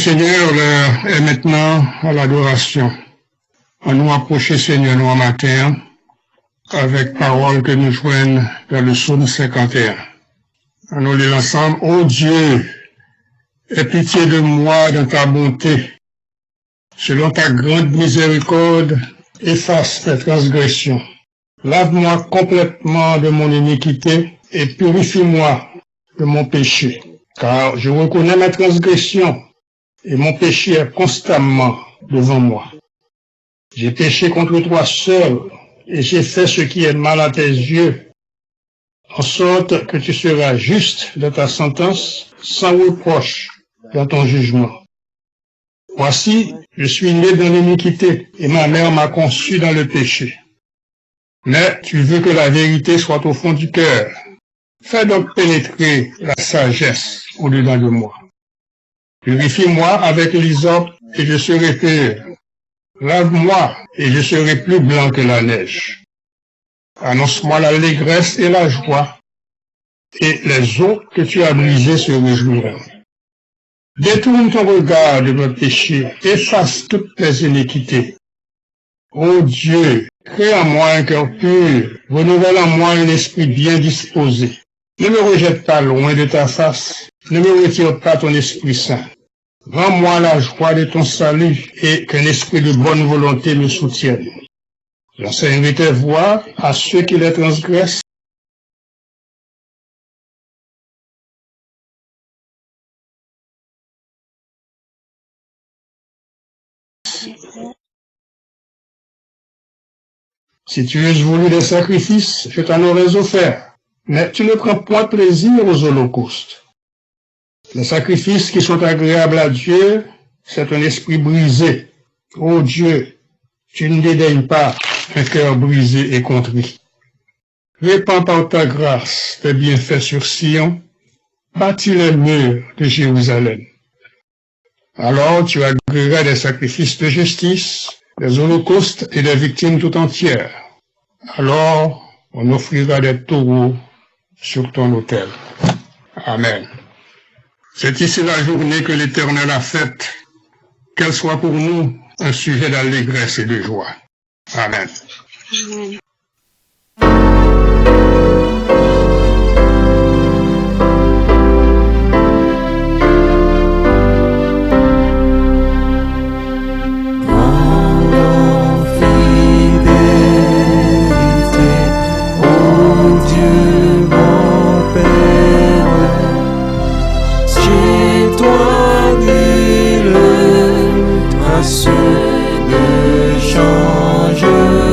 Seigneur, l'heure est maintenant à l'adoration. On nous approcher, Seigneur, nous en matin, avec parole que nous joignent dans le psaume 51. On nous lit ensemble. Ô Dieu, aie pitié de moi dans ta bonté. Selon ta grande miséricorde, efface mes transgressions. Lave-moi complètement de mon iniquité et purifie-moi de mon péché. Car je reconnais mes transgressions et mon péché est constamment devant moi. J'ai péché contre toi seul et j'ai fait ce qui est mal à tes yeux, en sorte que tu seras juste dans ta sentence, sans reproche dans ton jugement. Voici, je suis né dans l'iniquité et ma mère m'a conçu dans le péché. Mais tu veux que la vérité soit au fond du cœur. Fais donc pénétrer la sagesse au-dedans de moi. Purifie-moi avec l'hysope et je serai pur. Lave-moi et je serai plus blanc que la neige. Annonce-moi l'allégresse et la joie, et les eaux que tu as brisées se réjouiront. Détourne ton regard de mes péchés, efface toutes tes iniquités. Ô Dieu, crée en moi un cœur pur, renouvelle en moi un esprit bien disposé. Ne me rejette pas loin de ta face, ne me retire pas ton Esprit Saint. Rends-moi la joie de ton salut et qu'un esprit de bonne volonté me soutienne. J'enseignerai tes voies à ceux qui les transgressent. Si tu eusses voulu des sacrifices, je t'en aurais offert. Mais tu ne prends point plaisir aux holocaustes. Les sacrifices qui sont agréables à Dieu, c'est un esprit brisé. Ô Dieu, tu ne dédaignes pas un cœur brisé et contrit. Répands par ta grâce tes bienfaits sur Sion, bâtis les murs de Jérusalem. Alors tu agréeras des sacrifices de justice, des holocaustes et des victimes tout entières. Alors on offrira des taureaux sur ton autel. Amen. C'est ici la journée que l'Éternel a faite, qu'elle soit pour nous un sujet d'allégresse et de joie. Amen. Amen. De changement.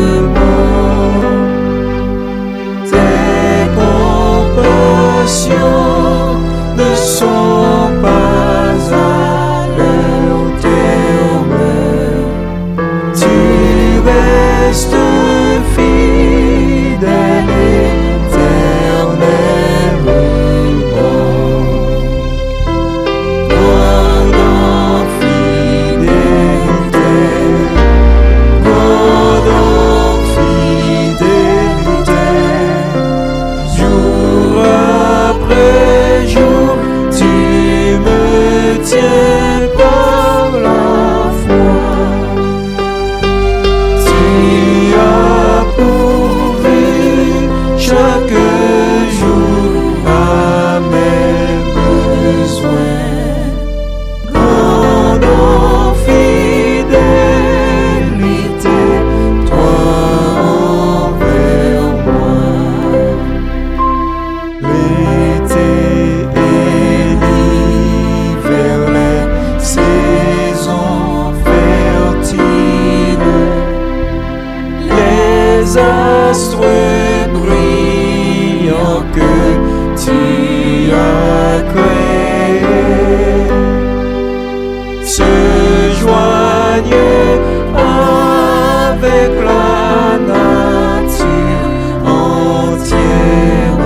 avec la nature entière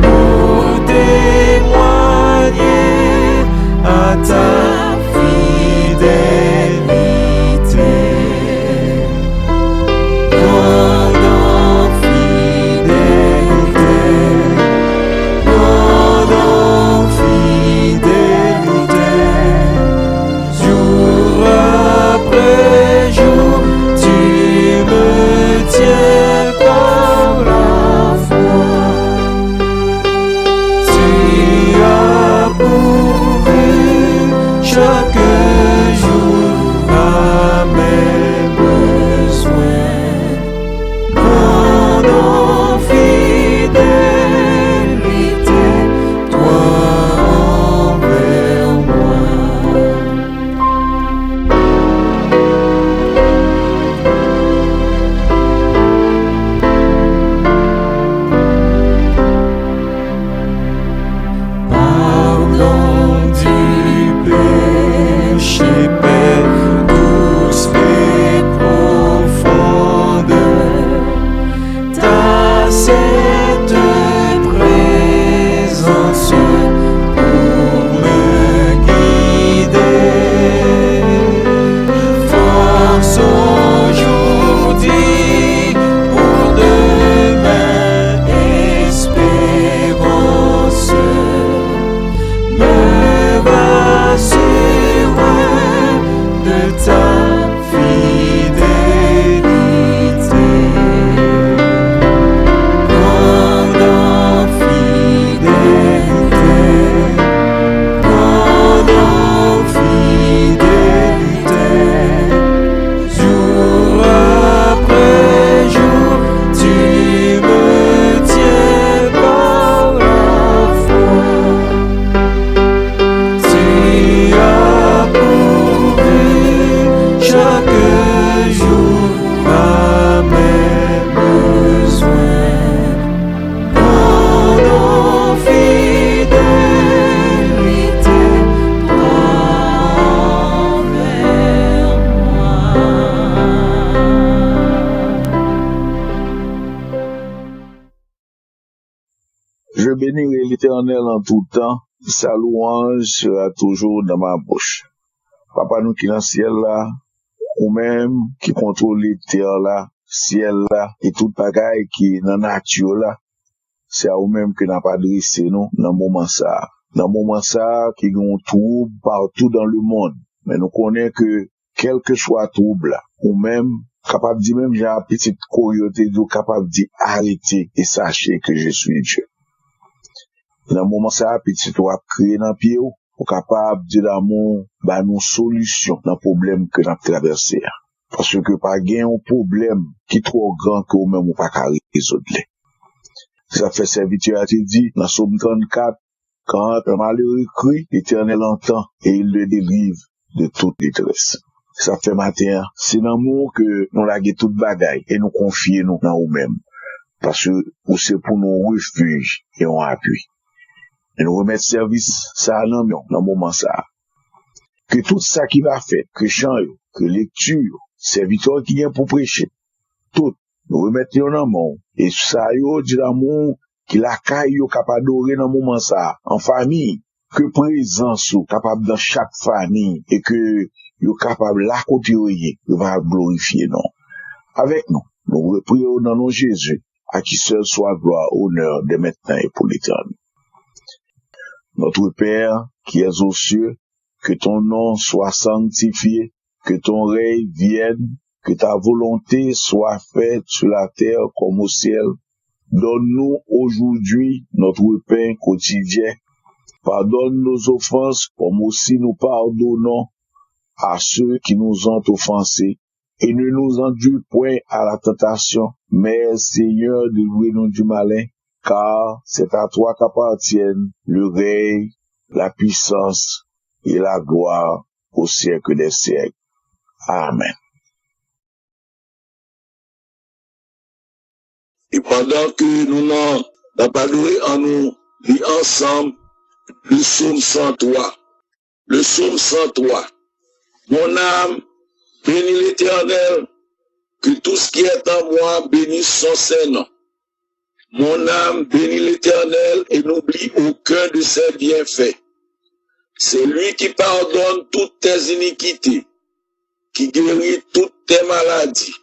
pour témoigner à ta fidélité. God of fidélité, God of fidélité, jour après jour, tu me tiens par la foi. Tu as pourvu chaque jour à mes besoins. God of fidélité, toi envers moi. Pardon du péché, paix douce et profonde, ta sainte présence pour me guider. Force aujourd'hui pour demain, espérance me rassure de ta fidélité. God of fidélité, God of fidélité, jour après jour, tu me tiens par la foi. Tu as pourvu chaque jour à mes besoins. God of fidélité, envers moi. Je bénirai l'Éternel en tout temps, sa louange sera toujours dans ma bouche. Papa nous qui dans le ciel là, ou même qui contrôle les terres là, ciel là, et toute bagaille qui est dans la nature là, c'est à vous-même que n'a pas dressé nous dans le moment ça. Dans le moment ça, qui ont trouble partout dans le monde. Mais nous connaissons que, quel que soit trouble là, ou même, capable de dire même, j'ai un petit coyote, capable de dire arrêtez et sachez que je suis Dieu. Dans le moment ça, petit doit créer dans le pied, ou capable de dire l'amour, bah, nous solution dans le problème que nous avons traversé. Parce que pas gain un problème qui est trop grand que vous-même ou pas qu'à résoudre. Ça fait serviteur a dit, dans Somme 34, quand un malheureux crie, l'Éternel entend et il le délivre de toute détresse. Ça fait matin, c'est l'amour que nous laguons toute bagaille et nous confions nous dans nous-mêmes. Parce que c'est pour nous refuge et on appuie. Et nous remettre service, ça dans le moment ça. Que tout ça qui va faire, que chant, que lecture, serviteur qui vient pour prêcher, tout, nous remettre en amont. Et ça, dit l'amour, qui la caille, capable d'adorer dans le moment ça, en famille, que présence, capable dans chaque famille, et que, yo capable la côté, yo va glorifier, non. Avec nous, nous prions dans nom Jésus, à qui seul soit gloire, honneur, de maintenant et pour l'éternité. Notre Père, qui es aux cieux, que ton nom soit sanctifié, que ton règne vienne, que ta volonté soit faite sur la terre comme au ciel. Donne-nous aujourd'hui notre pain quotidien. Pardonne nos offenses comme aussi nous pardonnons à ceux qui nous ont offensés. Et ne nous enduis point à la tentation, mais Seigneur, délivre-nous du malin, car c'est à toi qu'appartiennent le règne, la puissance et la gloire au siècle des siècles. Amen. Et pendant que nous n'avons pas loué en nous, lis ensemble le psaume 103. Le psaume 103. Mon âme, bénis l'Éternel, que tout ce qui est en moi bénisse son Saint-Nom. Mon âme, bénis l'Éternel et n'oublie aucun de ses bienfaits. C'est lui qui pardonne toutes tes iniquités, qui guérit toutes tes maladies.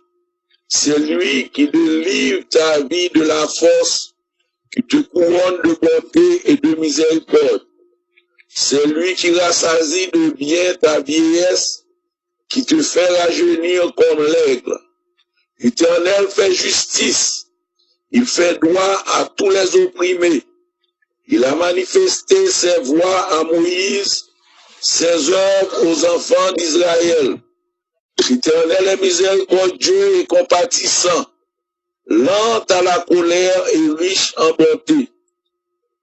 C'est lui qui délivre ta vie de la force, qui te couronne de bonté et de miséricorde. C'est lui qui rassasie de bien ta vieillesse, qui te fait rajeunir comme l'aigle. L'Éternel fait justice, il fait droit à tous les opprimés. Il a manifesté ses voies à Moïse, ses œuvres aux enfants d'Israël. L'Éternel est miséricordieux et compatissant, lent à la colère et riche en bonté.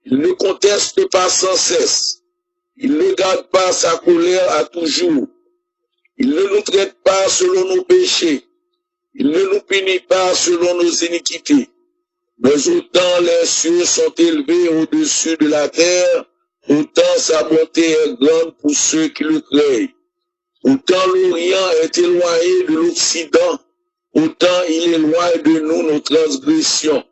Il ne conteste pas sans cesse. Il ne garde pas sa colère à toujours. Il ne nous traite pas selon nos péchés. Il ne nous punit pas selon nos iniquités. Mais autant les cieux sont élevés au-dessus de la terre, autant sa bonté est grande pour ceux qui le craignent. Autant l'Orient est éloigné de l'Occident, autant il éloigne de nous nos transgressions.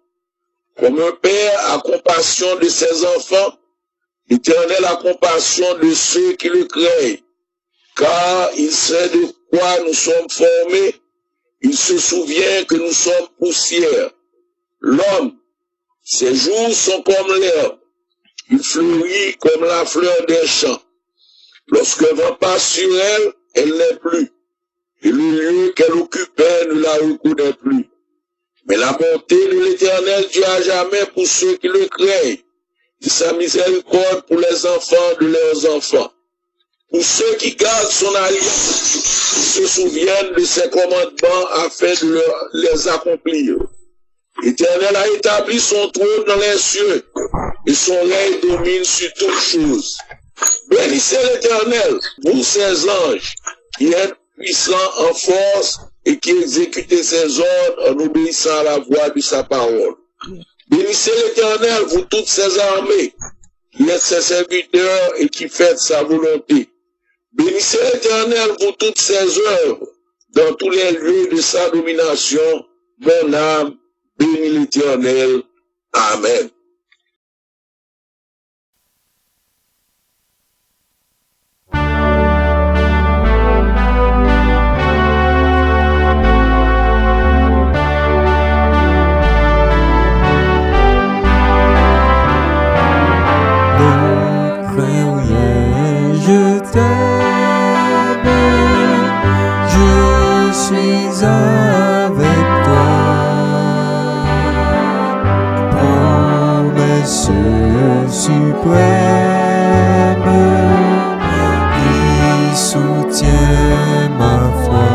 Comme un père a compassion de ses enfants, l'Éternel a compassion de ceux qui le craignent. Car il sait de quoi nous sommes formés, il se souvient que nous sommes poussière. L'homme, ses jours sont comme l'herbe, il fleurit comme la fleur des champs. Lorsque le vent passe sur elle, elle n'est plus, et le lieu qu'elle occupait ne la reconnaît plus. Mais la bonté de l'Éternel Dieu à jamais pour ceux qui le craignent, et sa miséricorde pour les enfants de leurs enfants. Pour ceux qui gardent son alliance, ils se souviennent de ses commandements afin de les accomplir. L'Éternel a établi son trône dans les cieux, et son règne domine sur toutes choses. Bénissez l'Éternel, vous ses anges, qui êtes puissants en force et qui exécutez ses ordres en obéissant à la voix de sa parole. Bénissez l'Éternel, vous toutes ses armées, qui êtes ses serviteurs et qui faites sa volonté. Bénissez l'Éternel, vous toutes ses œuvres, dans tous les lieux de sa domination. Mon âme, bénis l'Éternel. Amen. Je t'aime, je suis avec toi. Promesse suprême qui soutient ma foi.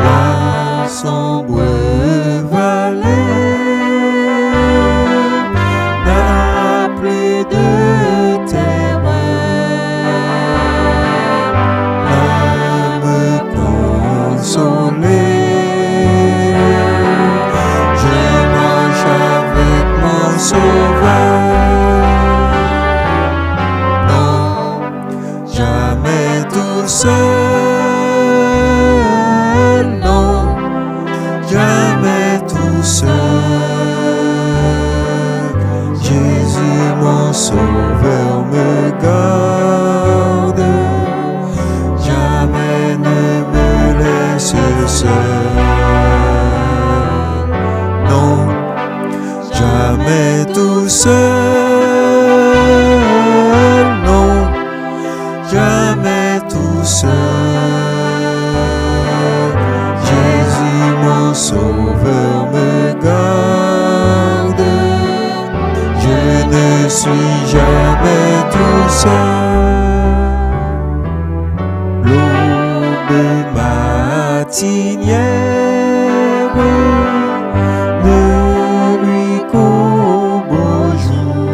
La sombre vallée n'a plus de terreur. L'âme consolée, je marche avec mon Sauveur. Non, jamais tout seul. Non, jamais tout seul. Jésus mon Sauveur me garde, jamais ne me laisse seul. Non, jamais tout seul. Non, jamais tout seul. Jésus mon Sauveur me garde, je ne suis jamais tout seul. L'aube matinière ne lui qu'au beau jour.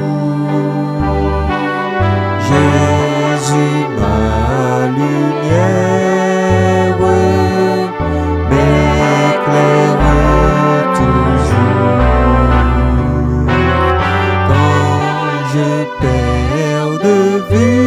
Jésus ma lumière m'éclaire toujours. Quand je perds de vue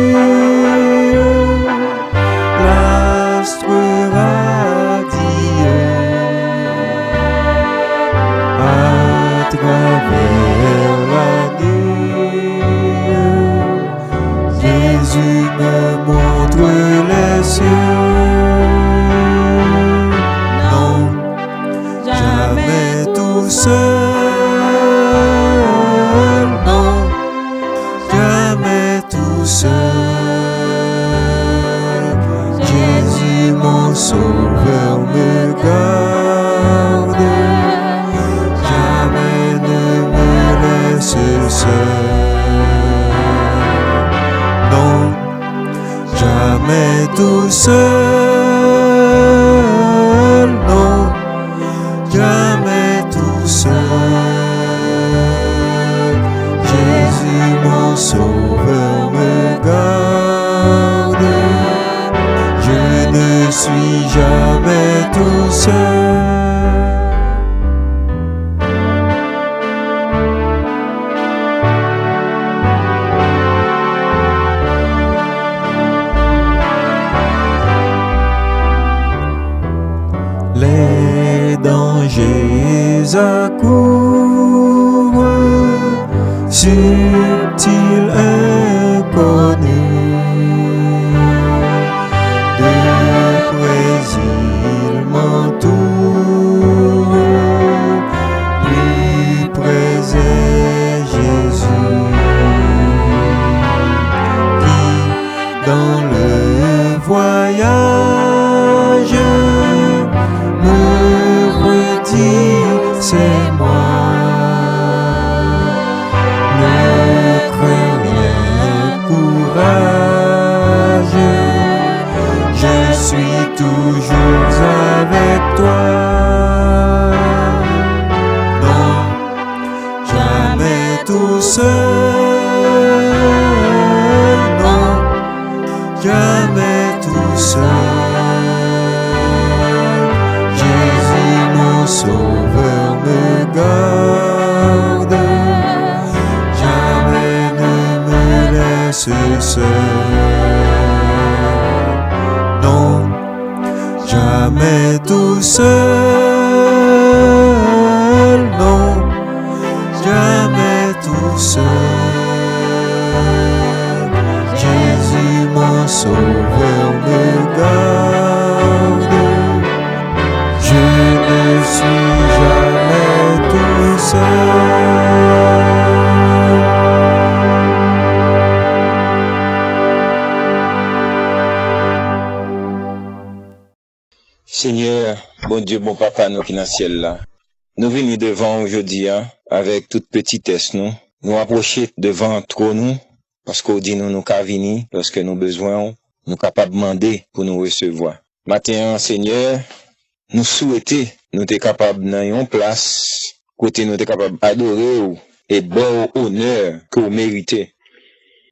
seul, non, jamais tout seul. Jésus mon sauveur me garde, je ne suis jamais tout seul. Les dangers accourent, subtils, inconnus. De près ils m'entourent, plus près est Jésus, qui dans le voyage me redit c'est moi. Ne crains rien, courage, je suis toujours avec toi. Non, jamais tout seul, non, jamais tout seul. Jésus mon sauveur me garde, jamais ne me laisse seul. Non, jamais tout seul, non, jamais tout seul. Jésus mon sauveur me garde, je ne suis jamais tout seul. Seigneur, bon Dieu, bon Papa, nous qui dans le ciel là, nous venons devant aujourd'hui, avec toute petitesse, nous approcher devant trop nous, parce qu'on dit nous qu'à venir, parce que nous besoin, nous capables de demander pour nous recevoir. Matin, Seigneur, nous souhaitons, nous sommes capables dans une place, côté nous sommes capables d'adorer et bon honneur que vous méritez.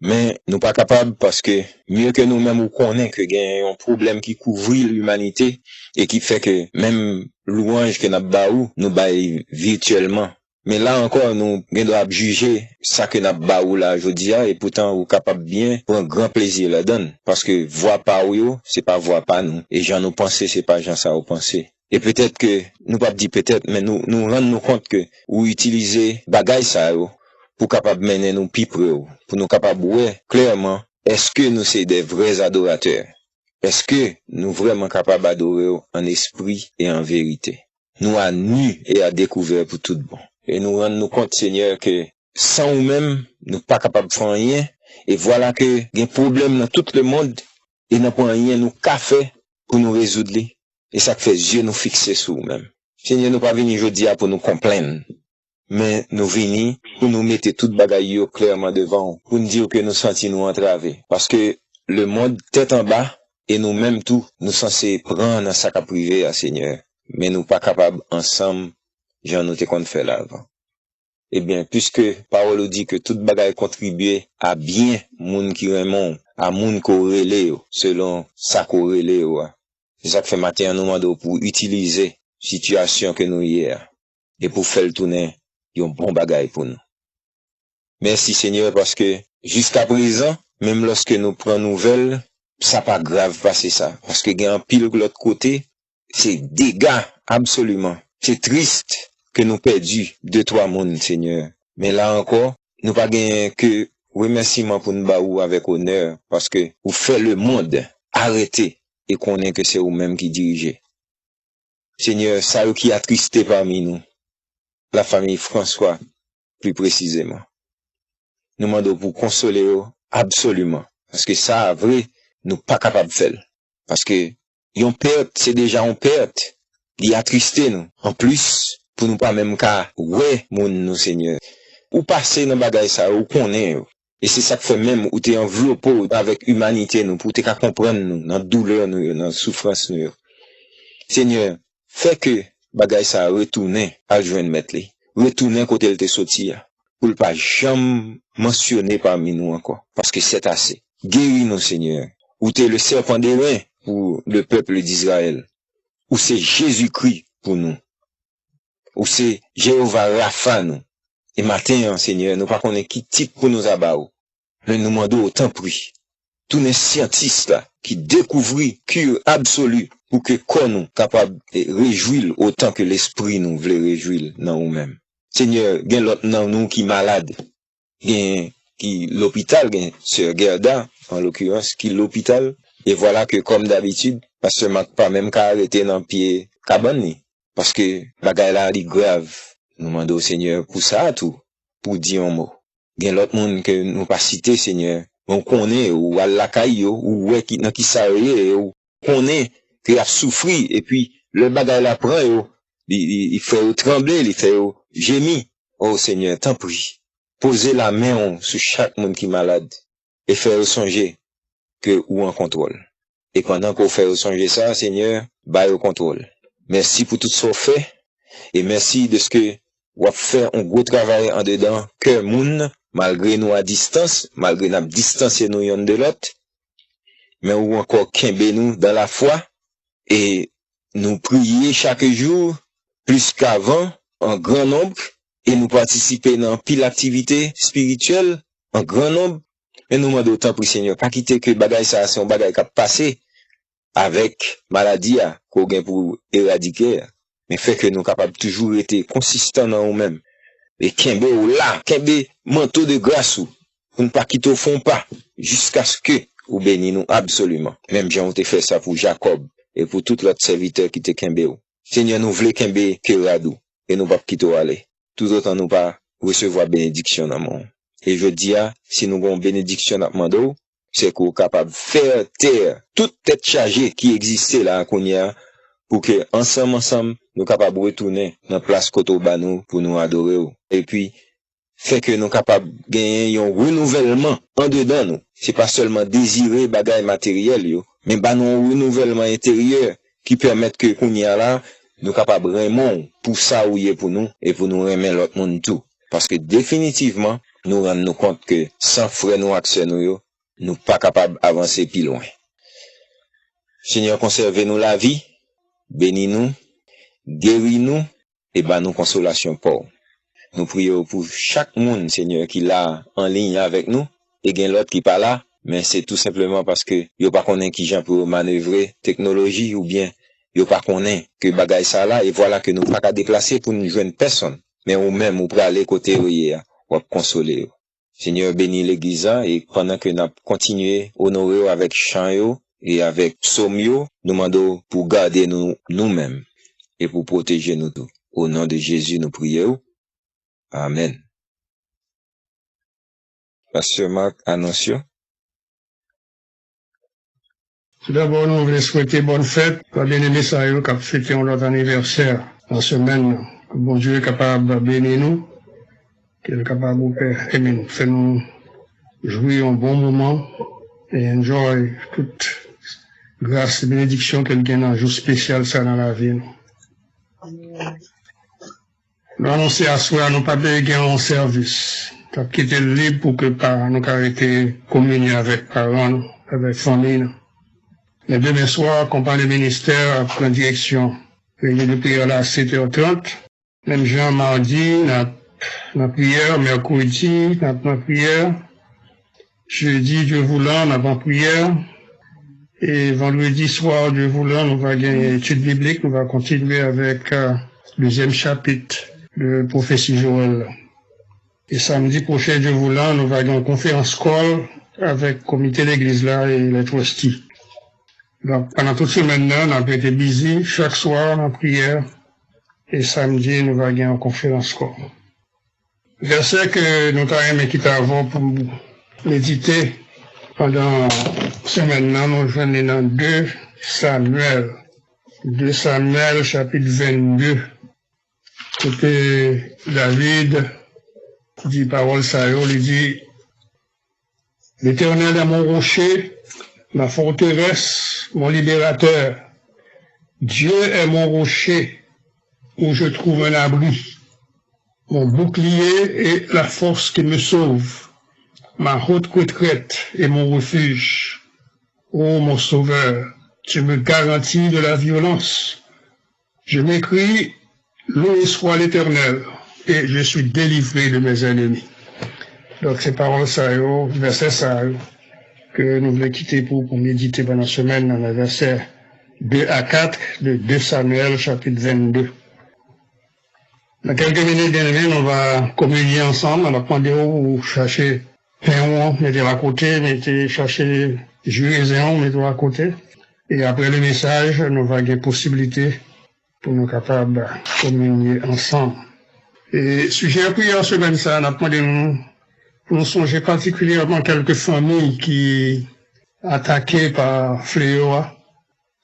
Mais nous pas capables parce que mieux que nous-mêmes nous connaissons que il y a un problème qui couvre l'humanité et qui fait que même louange que nous baou, nous baillons virtuellement. Mais là encore, nous devons juger ça que nous baou là aujourd'hui et pourtant nous capables bien pour un grand plaisir la donne. Parce que voix pas ou c'est pas voix pas nous. Et gens nous penser, c'est pas gens ça ou penser. Et peut-être que, nous pas dire peut-être, mais nous rendons compte que, ou utiliser bagay ça pour capable mener nous plus près, pour nous capable ouais, clairement, est-ce que nous sommes des vrais adorateurs? Est-ce que nous vraiment capables d'adorer en esprit et en vérité? Nous à nu et à découvert pour tout bon. Et nous rendons compte, Seigneur, que sans nous-mêmes, nous pas capables de faire rien. Et voilà que, il y a un problème dans tout le monde, et nous pas rien, nous qu'a fait pour nous résoudre. Et ça fait Dieu nous fixer sur nous-mêmes. Seigneur, nous pas venir aujourd'hui pour nous complaindre. Mais nous venons pour nous mettre toute bagaille clairement devant, pour nous dire que nous sentons nous entraver. Parce que le monde tête en bas, et nous-mêmes tout, nous censés prendre un sac à privé à Seigneur. Mais nous pas capables ensemble, j'en noté qu'on fait là avant. Eh bien, puisque parole dit que toute bagaille contribue à bien moun qui remont, à moun ko relé selon sa ko relé. C'est ça que fait matin nous demandons pour utiliser situation que nous hier et pour faire le tourner un bon bagaille pour nous. Merci Seigneur parce que jusqu'à présent, même lorsque nous prenons nouvelles, ça pas grave passer ça parce que il y a un pile de l'autre côté, c'est dégâts absolument. C'est triste que nous perdu 2-3 monde Seigneur. Mais là encore, nous pas gagner que remerciement pour nous baou avec honneur parce que vous faites le monde arrêter et connaît que c'est vous-même qui dirigez. Seigneur, ça qui a attristé parmi nous, la famille François, plus précisément. Nous demandons pour consoler absolument. Parce que ça, vrai, nous pas capables de faire. Parce que, yon perte, c'est déjà une perte. Il a attristé nous. En plus, pour nous pas même qu'à, ouais, nous, Seigneur. Ou passer dans bagay ça, ou connaît, Et c'est ça que fait même où t'es enveloppé avec humanité nous, pour te comprendre nous, dans douleur nous, dans souffrance nous. Seigneur, fais que bagay ça retourner à joindre mettre li. Retourner côté elle te sorti pour le pas jamais mentionner parmi nous encore parce que c'est assez. Guéris nous Seigneur. Où t'es le serpent des reins pour le peuple d'Israël. Où c'est Jésus-Christ pour nous. Où c'est Jéhovah Rapha nous. Et matin, Seigneur, nous pas connaît qui type pour nous abattre. Nous nous demandons autant prix. Tous les scientifiques là, qui découvrent cure absolue pour que corps nous capable de réjouir autant que l'esprit nous voulait réjouir dans nous-mêmes. Seigneur, gen l'autre dans nous qui malade. Gen qui l'hôpital, gen Sœur Gerda, en l'occurrence, qui l'hôpital. Et voilà que comme d'habitude, parce que pas même qu'à arrêter dans pied cabane, parce que bagay là est grave. Nous demandons au Seigneur pour ça tout, pour dire un mot. Gen l'autre monde que nous pas cité Seigneur, on connaît ou à la caille ou ouais qui dans qui ça ou connaît que a souffri et puis le bagay la prend il fait trembler, il fait gémir. Oh Seigneur, t'en prie. Posez la main sur chaque monde qui est malade et faire songer que ou en contrôle. Et pendant qu'on fait songer ça, Seigneur, baille au contrôle. Merci pour tout ce qu'on fait et merci de ce que ou a fait un gros travail en dedans que moun malgré nous à distance, malgré nous distancier nous yon de l'autre, mais ou encore kembe nous dans la foi et nous prier chaque jour plus qu'avant en grand nombre et nous participer dans pile activité spirituelle en grand nombre. Et nous demandons autant pour Seigneur, pas quitter que bagay ça c'est un bagay qui a passé avec maladie qu'on gagne pour éradiquer, mais fait que nous capables toujours être consistants dans nous-mêmes. Et kembe ou là, kembe manteau de grâce ou pour ne pas quitter au fond pas jusqu'à ce que ou bénis nous absolument. Même Jean ont fait ça pour Jacob et pour tout l'autre serviteur qui te kembe ou. Seigneur nous voulons kembe que radou et nous pas quitter aller. Tout autant nous pas recevoir bénédiction dans mon. Et je dis si nous avons bénédiction dans mando, c'est qu'on est capable de faire taire toute tête chargée qui existait là qu'on y a pour que ensemble nous capables de retourner dans place koto banou pour nous adorer et puis fait que nous capables gagner un renouvellement en dedans nous. C'est pas seulement désirer bagay matériel yo, mais un renouvellement intérieur qui permet que qu'on y a là nous capables vraiment pour ça ou y est pour nous et pour nous remettre l'autre monde tout parce que définitivement nous rendons compte que sans frère nous accès nous pas capables d'avancer plus loin. Seigneur, conservez-nous la vie, bénis-nous, guéris-nous et nous consolation pour. Nous prions pour chaque monde, Seigneur, qui l'a en ligne avec nous et gain l'autre qui pas là, mais c'est tout simplement parce que yo pas connaît qui gens pour manœuvrer technologie ou bien yo pas connaît que bagay ça là et voilà que nous pas qu'à déplacer pour nous joindre personne, mais ou même ou pour aller côté hier ou consoler. Seigneur, bénis l'église et pendant que nous continuer honorer avec chant et avec psaume, nous demandons pour garder nous-mêmes et pour protéger nous tous. Au nom de Jésus, nous prions. Amen. Pasteur Marc, annonce. Tout d'abord, nous voulons souhaiter bonne fête à bien-aimé Sayo qui a fêté notre anniversaire en semaine. Que bon Dieu est capable de bénir nous, qu'il est capable de faire nous jouir un bon moment et enjoy toute grâce et bénédiction qu'elle gagne un jour spécial ça dans la vie. Nous annonçons à soi, nous pas gagner un service. Nous avons quitté le libre pour que nous arrêtions communier avec parents, avec famille. Le demain soir, compagnie ministère prend direction. Réunion de prière là à 7h30. Même Jean mardi, la prière, mercredi, la prière. Jeudi, Dieu voulant, la prière. Et vendredi soir, Dieu voulant, nous va gagner une étude biblique, nous va continuer avec le deuxième chapitre de prophétie Joël. Et samedi prochain, Dieu voulant, nous va gagner une conférence call avec le comité d'église là et les trustees. Donc, pendant toute semaine là, on a été busy, chaque soir, en prière. Et samedi, nous va gagner une conférence call. Verset que nous avons quitté avant pour méditer pendant semaine là, nous venons dans 2 Samuel. 2 Samuel, chapitre 22. Côté David, dit parole ça, il dit, L'Éternel est mon rocher, ma forteresse, mon libérateur. Dieu est mon rocher où je trouve un abri, mon bouclier et la force qui me sauve, ma haute retraite et mon refuge. Ô mon sauveur, tu me garantis de la violence. Je m'écris, loué soit l'Éternel, et je suis délivré de mes ennemis. Donc ces paroles, ça, versets, ça, que nous voulons quitter pour méditer pendant la semaine dans le verset 2 à 4 de 2 Samuel, chapitre 22. Dans quelques minutes, bien aimés, on va communier ensemble, on va prendre ou chercher pain, mettez à côté, chercher jus et zéon, mettez à côté. Et après le message, nous avons des possibilités pour nous capables de communier ensemble. Et sujet à prière semaine, ça, on a demandé pour nous songer particulièrement quelques familles qui attaquées par fléau,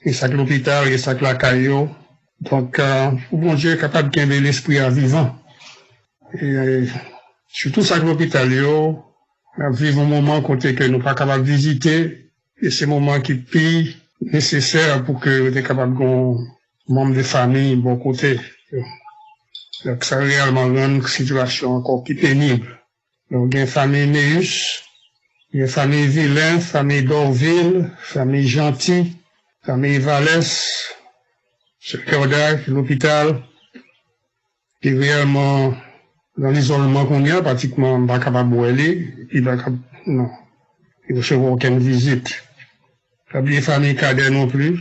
et ça que l'hôpital, et ça que la caillou. Donc, bon Dieu est capable de garder l'esprit à vivant. Et surtout ça que l'hôpital, nous vivons un moment côté que nous pas capables de visiter, et c'est un moment qui est nécessaire pour que nous soyons capables de membres de famille, bon côté. Donc, ça réellement rend une situation encore plus pénible. Donc, il y a une famille Néus, il y a une famille Vilain, famille d'Orville, famille Gentil, famille Vallès, ce cœur d'arc, l'hôpital, qui est réellement dans l'isolement qu'on y a, pratiquement pas capable de aller, non, il ne recevra aucune visite. Pas oublié famille Cadet non plus,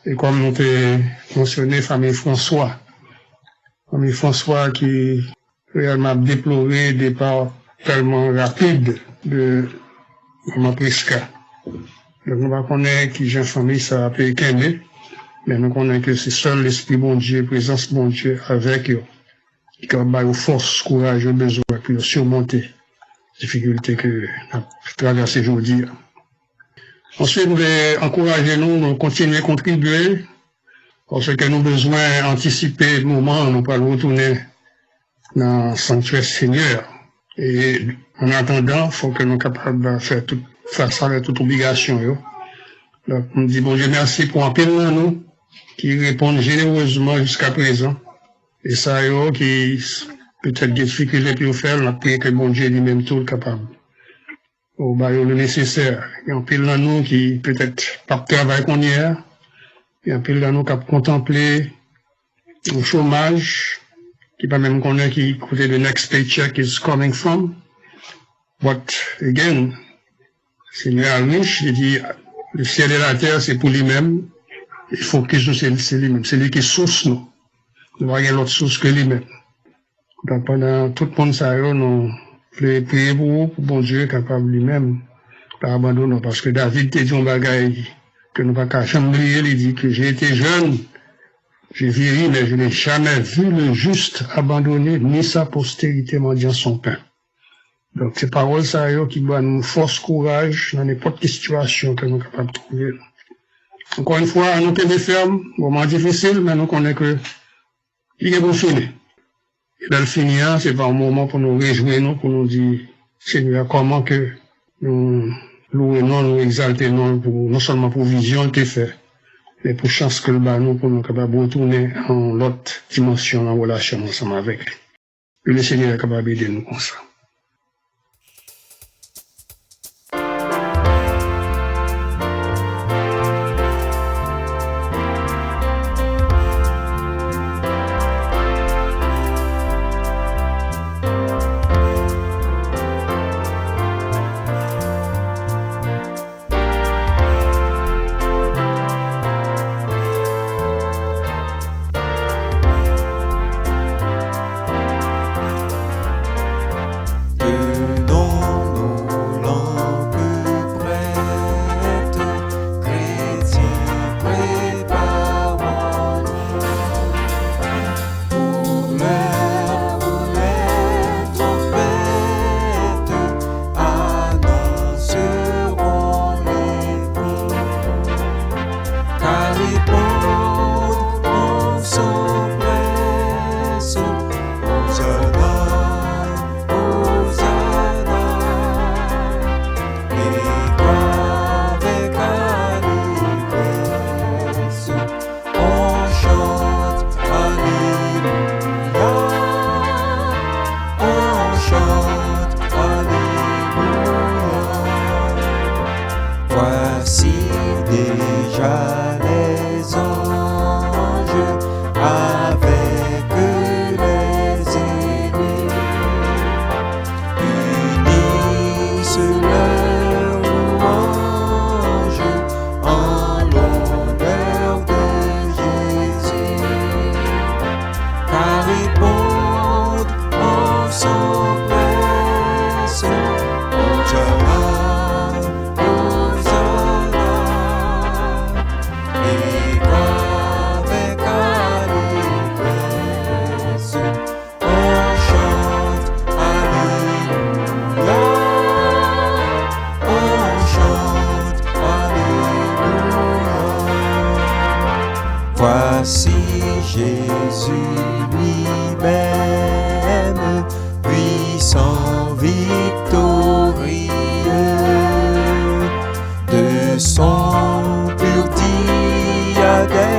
et comme nous t'ai mentionné, famille François. Famille François qui réellement déploré départ tellement rapide de Maman Prisca. Donc nous ne connaissons pas qui j'ai famille ça a pu qu'aimer, mais nous connaissons que c'est seul l'Esprit bon Dieu, présence bon Dieu avec eux, qui a eu force, courage, besoin pour surmonter les difficultés que nous traversons aujourd'hui. Ensuite, nous voulons encourager nous continuer à contribuer, parce que nous avons besoin d'anticiper le moment où nous allons retourner dans le sanctuaire Seigneur. Et en attendant, il faut que nous soyons capables de faire face à toute obligation. Donc, on dit, bon Dieu, merci pour un pile à nous, qui répondent généreusement jusqu'à présent. Et ça, qui peut-être des difficultés pour faire, on a prié que bon Dieu lui-même tout capable. Au le nécessaire. Il y a un pile à nous qui peut-être pas travail qu'on y a. Il y a un pile à nous qui a contemplé le chômage, qui pas même connaître qui côté the next paycheck is coming from. But again, Seigneur riche, il dit, le ciel et la terre, c'est pour lui-même. Il faut que c'est lui-même. C'est lui qui source nous. Nous n'avons rien d'autre source que lui-même. Donc pendant tout le monde, ça, nous voulons prier pour vous, pour bon Dieu, capable lui-même, pas abandonner. Parce que David te dit un bagaille que nous ne pouvons pas jamais oublier. Il dit que j'ai été jeune, j'ai vieilli, mais je n'ai jamais vu le juste abandonner, ni sa postérité mendiant son pain. Donc, ces paroles, ça, qui doivent nous force courage dans n'importe quelle situation que nous sommes capables de trouver. Encore une fois, nous sommes fermes, moment difficile, mais nous connaissons que il est bon fini. Et dans le finir, c'est pas un moment pour nous réjouir, pour nous dire, Seigneur, comment que nous louer, nous exalter, non seulement pour vision que fait, mais pour chance que le nous, pour nous capables de retourner en l'autre dimension, en relation ensemble avec lui. Et le Seigneur est capable d'aider nous comme ça. Voici Jésus lui-même, puissant, victorieux, de son pur diadème,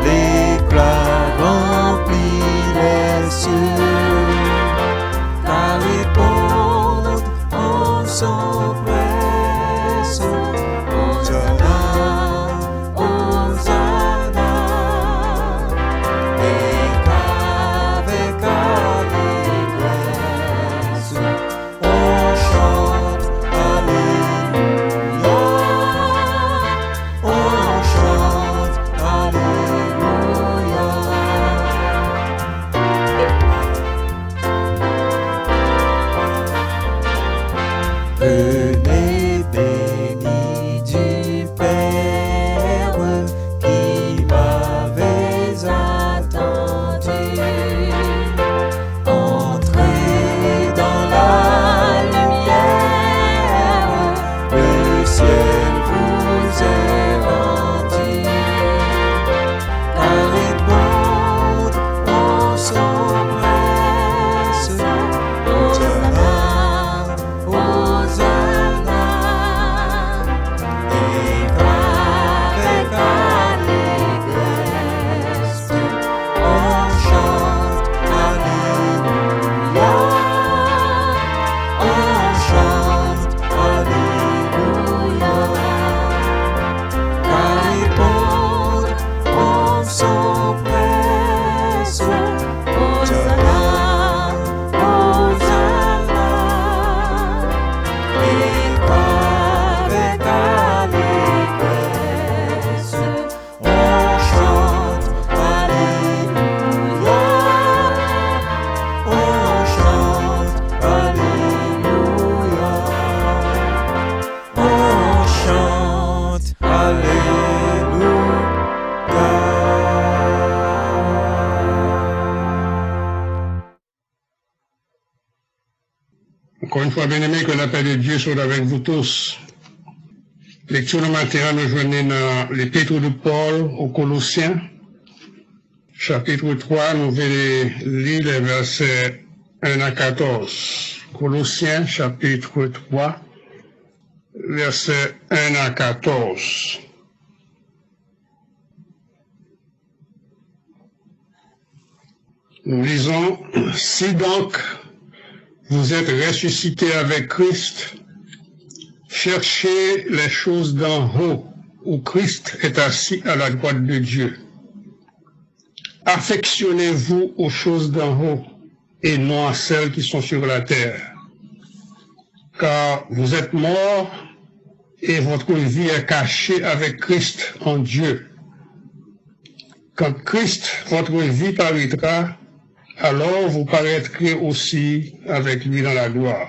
l'éclat remplit les cieux, car les ponts en s'empressent. Venez bénis du Père qui m'avait attendu. Entrez dans la lumière, le ciel vous est rendu. Car les mondes on s'empresse. Encore une fois, bien-aimés, que la paix de Dieu soit avec vous tous. Lecture de matin, nous joignons dans l'épître de Paul aux Colossiens, chapitre 3, nous allons lire les versets 1 à 14. Colossiens, chapitre 3, versets 1 à 14. Nous lisons, « Si donc vous êtes ressuscités avec Christ, cherchez les choses d'en haut, où Christ est assis à la droite de Dieu. Affectionnez-vous aux choses d'en haut, et non à celles qui sont sur la terre. Car vous êtes morts, et votre vie est cachée avec Christ en Dieu. Quand Christ, votre vie, paraîtra, alors vous paraîtrez aussi avec lui dans la gloire.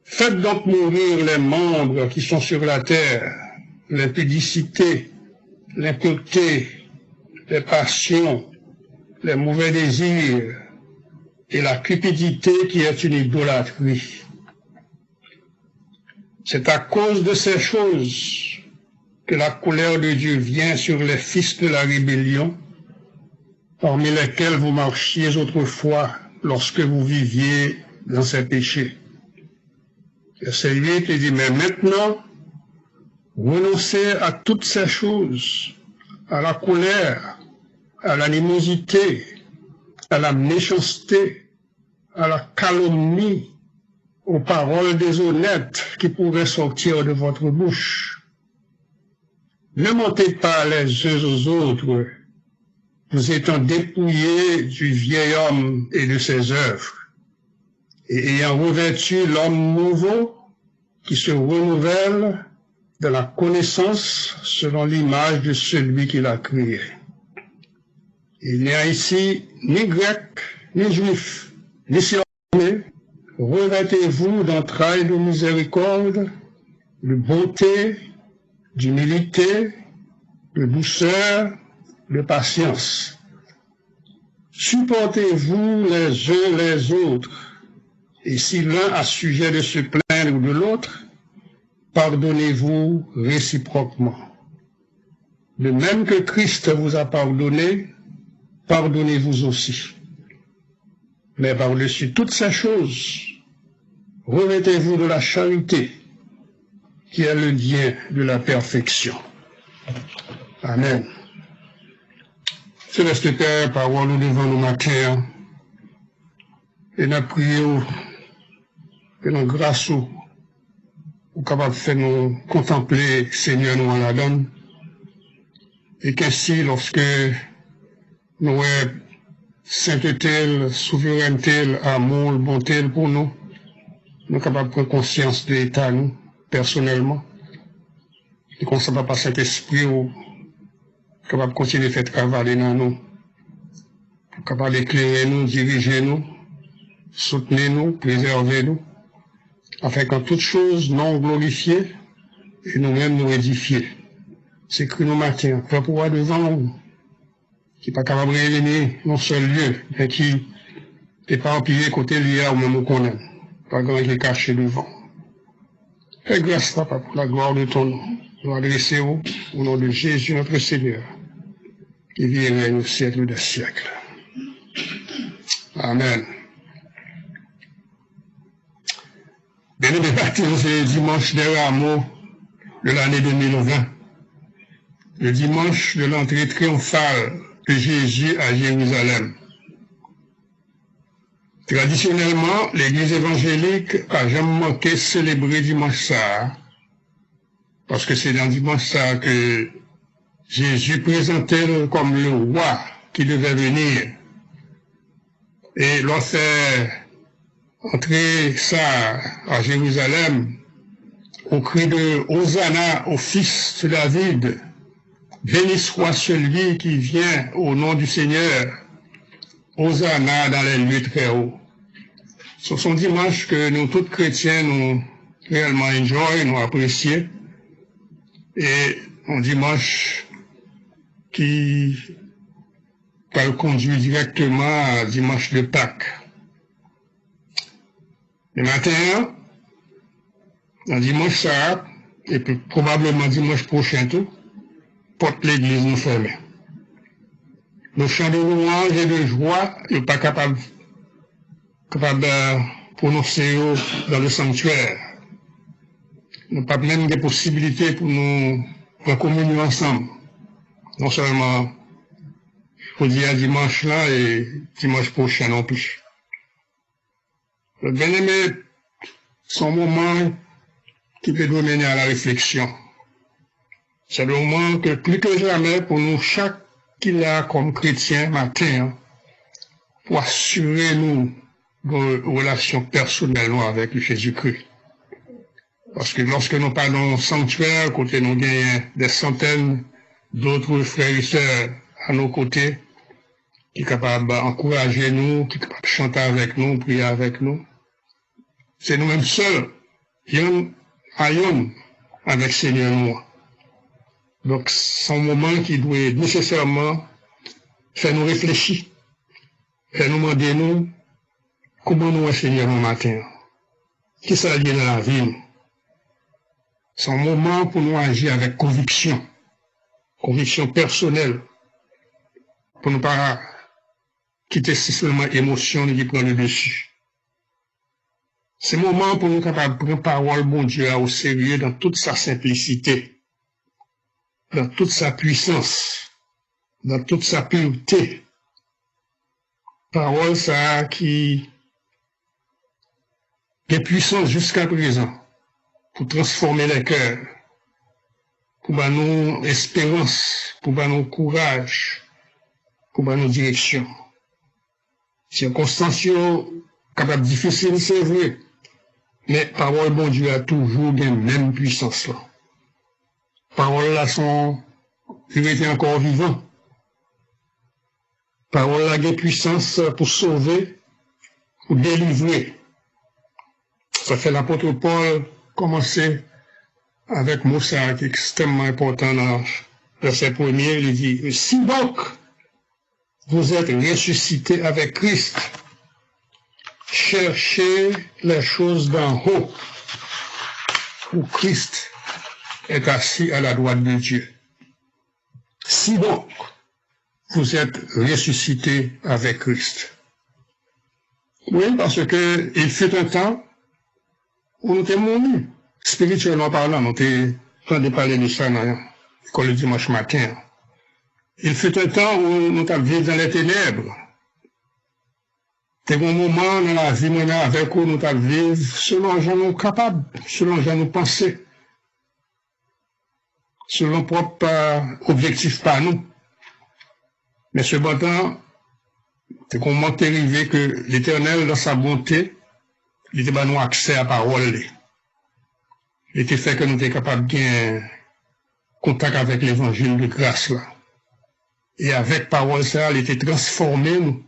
Faites donc mourir les membres qui sont sur la terre, l'impudicité, l'impureté, les passions, les mauvais désirs et la cupidité qui est une idolâtrie. C'est à cause de ces choses que la colère de Dieu vient sur les fils de la rébellion, parmi lesquels vous marchiez autrefois lorsque vous viviez dans ces péchés. Verset 8, il dit, mais maintenant, renoncez à toutes ces choses, à la colère, à l'animosité, à la méchanceté, à la calomnie, aux paroles déshonnêtes qui pourraient sortir de votre bouche. Ne mentez pas les uns aux autres, vous étant dépouillés du vieil homme et de ses œuvres, et ayant revêtu l'homme nouveau qui se renouvelle de la connaissance selon l'image de celui qui l'a créé. Il n'y a ici ni grec, ni juif, ni revêtez-vous d'entrailles de miséricorde, de bonté, d'humilité, de douceur, de patience. Supportez-vous les uns les autres, et si l'un a sujet de se plaindre de l'autre, pardonnez-vous réciproquement. De même que Christ vous a pardonné, pardonnez-vous aussi. Mais par-dessus toutes ces choses, revêtez-vous de la charité, qui est le lien de la perfection. Amen. Céleste Père, parole nous devant nous matin, et nous prions que notre grâce ou capable de faire nous contempler Seigneur nous en la donne, et qu'ainsi lorsque nous avons sainteté, souveraineté, amour, bonté pour nous, nous sommes capables de prendre conscience de l'état nous, personnellement, et qu'on ne s'en va pas cet esprit ou capable de continuer à faire travailler dans nous, capable d'éclairer nous, diriger nous, soutenir nous, préserver nous, afin qu'en toute chose non glorifiée et nous-mêmes nous édifier. C'est que nous matin, faire pouvoir devant nous, qui n'est pas capable de réunir non seul lieu, mais qui n'est pas empilé côté lié ou même qu'on aime, pas grand qui est caché devant. Fais grâce, Papa, pour la gloire de ton nom. Nous adressons au nom de Jésus notre Seigneur, qui vit et règne au siècle des siècles. Amen. Bien-aimés baptisés, c'est le dimanche des rameaux de l'année 2020. Le dimanche de l'entrée triomphale de Jésus à Jérusalem. Traditionnellement, l'Église évangélique a jamais manqué célébrer dimanche ça, parce que c'est dans dimanche ça que Jésus présentait comme le roi qui devait venir. Et lorsqu'il entrer ça à Jérusalem, au cri de Hosanna au fils de David, béni soit celui qui vient au nom du Seigneur, Hosanna dans les lieux très hauts. Ce sont dimanches que nous, tous chrétiens, nous réellement enjoy, nous apprécions, et un dimanche qui va conduire directement à dimanche de Pâques. Le matin, un dimanche ça, et puis probablement dimanche prochain tout, porte l'église nous ferme. Nos chants de louange et de joie, ils ne sont pas capables de prononcer dans le sanctuaire. Nous n'avons pas même des possibilités pour nous recommunier ensemble. Non seulement pour dire dimanche là et dimanche prochain non plus. Le bien-aimé, c'est un moment qui peut nous mener à la réflexion. C'est le moment que plus que jamais pour nous, chaque qu'il a comme chrétien matin, pour assurer nous nos relations personnelles avec Jésus-Christ. Parce que lorsque nous parlons sanctuaire, côté nous gagnons des centaines d'autres frères et sœurs à nos côtés, qui sont capables d'encourager nous, qui sont capables de chanter avec nous, prier avec nous. C'est nous-mêmes seuls, yon à yon, avec Seigneur nous. Donc, c'est un moment qui doit nécessairement faire nous réfléchir, faire nous demander nous, comment nous est Seigneur au matin, qui ça lié dans la vie. C'est un moment pour nous agir avec conviction personnelle, pour ne pas quitter seulement l'émotion qui prend le dessus. C'est un moment pour nous capables de prendre parole, bon Dieu, au sérieux dans toute sa simplicité, dans toute sa puissance, dans toute sa pureté. Parole, ça, qui est puissance jusqu'à présent, pour transformer les cœurs, pour donner nous espérance, pour donner nous courage, pour donner nous direction. Circonstances capables difficiles, c'est vrai, mais parole bon Dieu a toujours la même puissance là. Parole là sont, il était encore vivant. Parole là a puissance pour sauver, ou délivrer. Ça fait l'apôtre Paul commencer avec mot ça qui est extrêmement important dans le verset premier. Il dit, si donc vous êtes ressuscités avec Christ, cherchez les choses d'en haut, où Christ est assis à la droite de Dieu. Si donc vous êtes ressuscités avec Christ. Oui, parce que il fut un temps où nous étions morts, spirituellement parlant, nous étions en train de parler de ça dans l'école le dimanche matin. Il fut un temps où nous avons vécu dans les ténèbres. C'était un moment dans la vie maintenant avec où nous avons vécu selon gens nous capables, selon gens nous penser, selon propre objectif par nous. Mais cependant, c'est qu'on m'a arrivé que l'Éternel, dans sa bonté, il était pas nous accès à la parole. Il était fait que nous étions capables de contact avec l'évangile de grâce là. Et avec parole ça, il était transformé nous,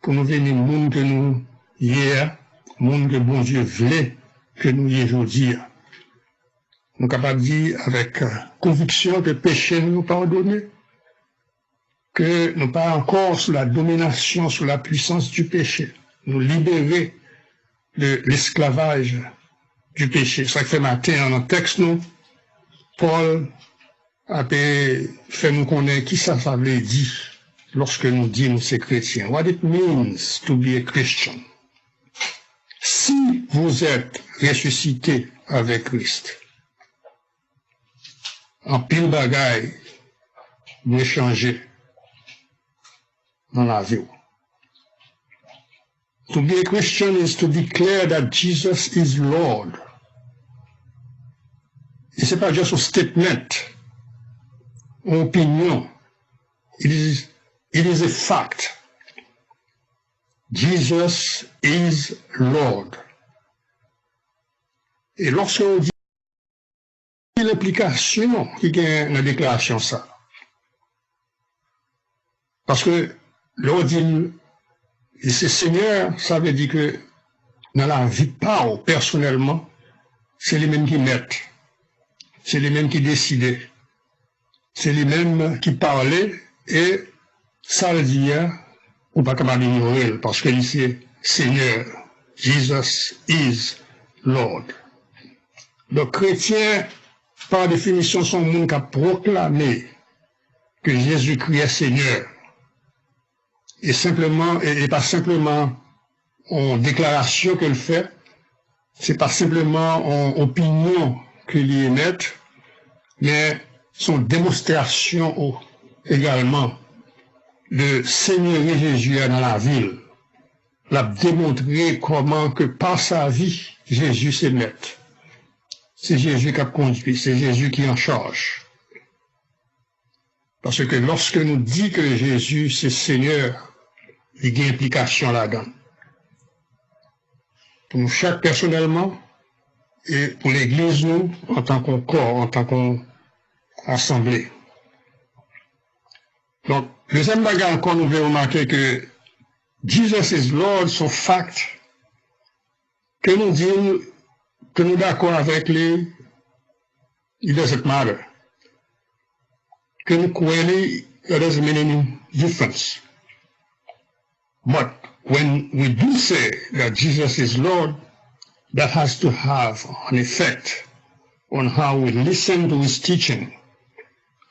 pour nous venir monde que nous hier, monde que bon Dieu voulait que nous y aujourd'hui. Nous sommes capables de dire avec conviction que péché nous pardonné, que nous pas encore sous la domination, sous la puissance du péché, nous libérer de l'esclavage du péché. Ça fait matin dans le texte, nous, Paul a fait nous connaître qui ça veut dire lorsque nous disons nous sommes chrétiens. What it means to be a Christian. Si vous êtes ressuscité avec Christ, en pile bagaille de changer dans la vie. To be a Christian is to declare that Jesus is Lord. Et c'est pas juste un statement, une opinion. It is a fact. Jesus is Lord. Et lorsqu'on dit l'implication qui gagne la déclaration ça. Parce que l'on dit, et c'est Seigneur, ça veut dire que dans la vie par personnellement, c'est les mêmes qui mettent, c'est les mêmes qui décident, c'est les mêmes qui parlaient, et ça le dit, on ne peut pas ignorer, parce que ici, Seigneur, Jesus is Lord. Donc, chrétiens, par définition, sont le monde qui a proclamé que Jésus-Christ est Seigneur. Et simplement, et pas simplement en déclaration qu'elle fait, c'est pas simplement en opinion qu'il y émet, mais son démonstration également de Seigneurie Jésus dans la ville. L'a démontré comment que par sa vie, Jésus s'est maître. C'est Jésus qui a conduit, c'est Jésus qui en charge. Parce que lorsque nous dit que Jésus c'est Seigneur, il y a une implication là-dedans. Pour nous chaque personnellement, et pour l'Église, nous, en tant qu'on corps, en tant qu'assemblée. Donc, deuxième bagage encore, nous devons remarquer que Jesus is Lord, son fact, que nous disons, que nous d'accord avec lui, it doesn't matter. Que nous croyons, it doesn't make any difference. But when we do say that Jesus is Lord, that has to have an effect on how we listen to his teaching,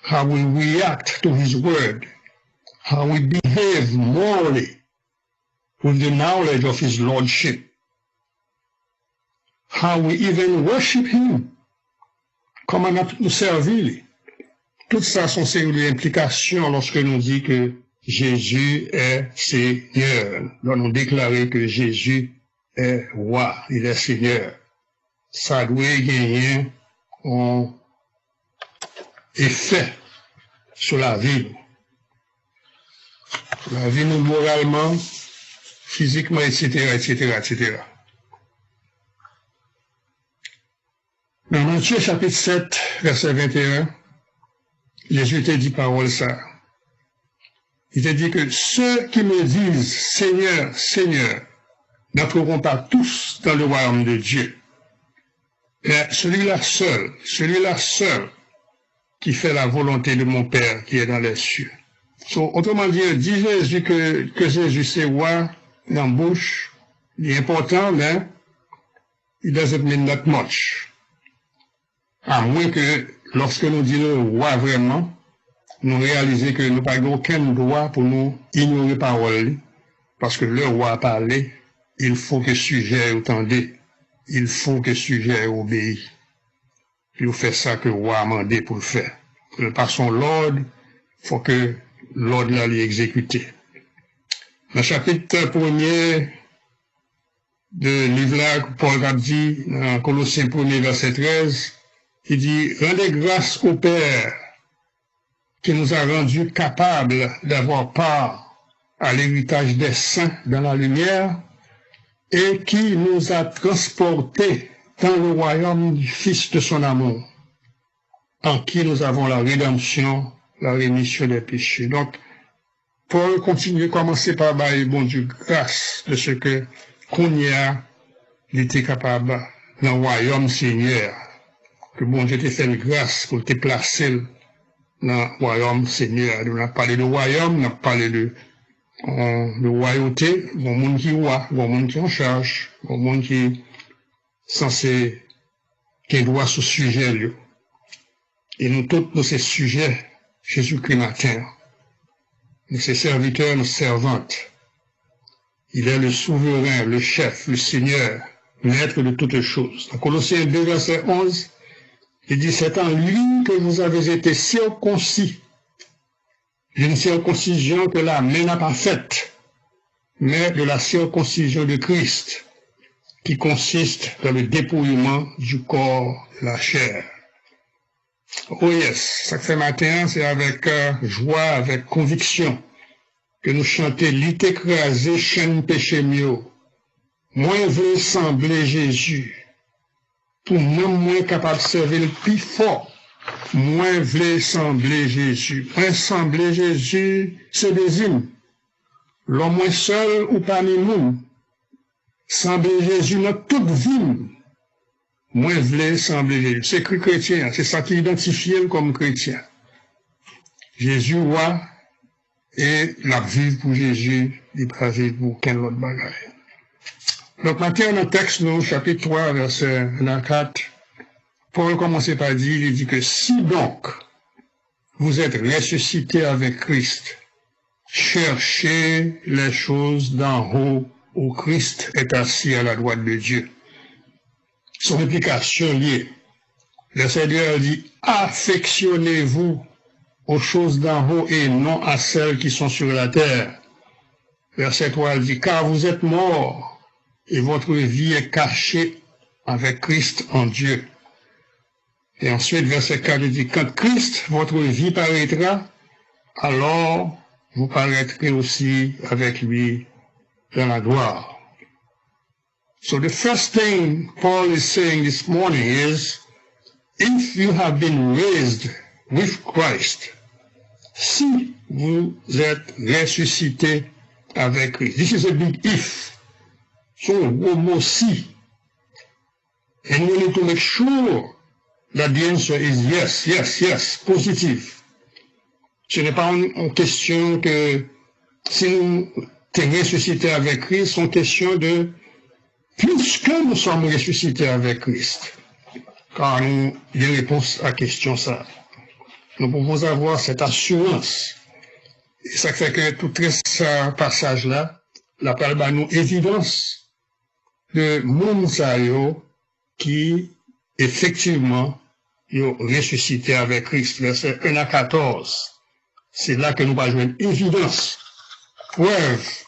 how we react to his word, how we behave morally with the knowledge of his lordship, how we even worship him, comment nous servir. Tout ça sont ces implications lorsque nous dit que Jésus est Seigneur. Donc nous déclarons que Jésus est roi, il est Seigneur. Ça doit gagner un effet sur la vie. Sur la vie nous moralement, physiquement, etc., etc., etc. Dans Matthieu chapitre 7, verset 21, Jésus t'a dit parole ça. Il t'a dit que ceux qui me disent Seigneur, Seigneur, n'entreront pas tous dans le royaume de Dieu. Mais celui-là seul qui fait la volonté de mon Père qui est dans les cieux. So, autrement dit, dit Jésus que Jésus c'est roi dans la bouche, il est important, mais it doesn't mean that much. À moins que lorsque nous disons roi vraiment, nous réalisons que nous n'avons aucun droit pour nous ignorer la parole, parce que le roi a parlé, il faut que le sujet entende, il faut que le sujet obéisse. Il fait ça que le roi a demandé pour le faire. Par son l'ordre, il faut que l'ordre là l'ait exécuté. Dans le chapitre 1er de livre là, Paul a dit, dans Colossiens 1er verset 13, il dit, rendez grâce au Père qui nous a rendus capables d'avoir part à l'héritage des saints dans la lumière et qui nous a transportés dans le royaume du Fils de son amour, en qui nous avons la rédemption, la rémission des péchés. Donc, Paul continue, commencer par bailler bon Dieu grâce de ce que qu'on y a, il était capable dans le royaume Seigneur, que bon Dieu te fait grâce pour te placer dans le royaume Seigneur. On a parlé de royaume, on a parlé de royauté, bon monde qui roi, bon monde qui en charge, bon monde qui censé qui doit ce sujet là. Et nous tous nous ces sujets, Jésus-Christ matin. Nous ces serviteurs, nos servantes. Il est le souverain, le chef, le Seigneur, maître de toutes choses. Dans Colossiens 2, verset 11, il dit, c'est en lui que vous avez été circoncis. D'une circoncision que la main n'a pas faite, mais de la circoncision de Christ, qui consiste dans le dépouillement du corps de la chair. Oh yes, ça que fait matin, c'est avec joie, avec conviction, que nous chantons l'it écrasé, chaîne péché mieux. Moins veut sembler Jésus, pour moins capable de servir le plus fort. Moins veut sembler Jésus. Moins sembler Jésus, c'est des hymnes. L'homme moins seul ou parmi nous. Sembler Jésus dans toute vie. Moins veut sembler Jésus. C'est cru chrétien, c'est ça qui identifie comme chrétien. Jésus roi et la vie pour Jésus, il pas vivre pour quel autre bagage. Donc maintenant, dans le texte, nous, chapitre 3, verset 4, Paul commence par dire, il dit que si donc vous êtes ressuscités avec Christ, cherchez les choses d'en haut où Christ est assis à la droite de Dieu. Son implication liée. Le Seigneur dit, affectionnez-vous aux choses d'en haut et non à celles qui sont sur la terre. Verset 3 dit, car vous êtes morts et votre vie est cachée avec Christ en Dieu. Et ensuite, verset 4 dit, quand Christ, votre vie paraîtra, alors vous paraîtrez aussi avec lui dans la gloire. So the first thing Paul is saying this morning is, if you have been raised with Christ, si vous êtes ressuscité avec Christ. This is a big if. So, mot si. And we need to make sure that the answer is yes, yes, yes, positive. Ce n'est pas une question que si nous sommes ressuscités avec Christ, c'est une question de plus que nous sommes ressuscités avec Christ. Car nous, il y a une réponse à la question ça. Nous pouvons avoir cette assurance. Et ça fait que tout ce passage-là, la parole à nous évidence de Mounsayo qui, effectivement, est ressuscité avec Christ. Verset 1 à 14. C'est là que nous avons une évidence, preuve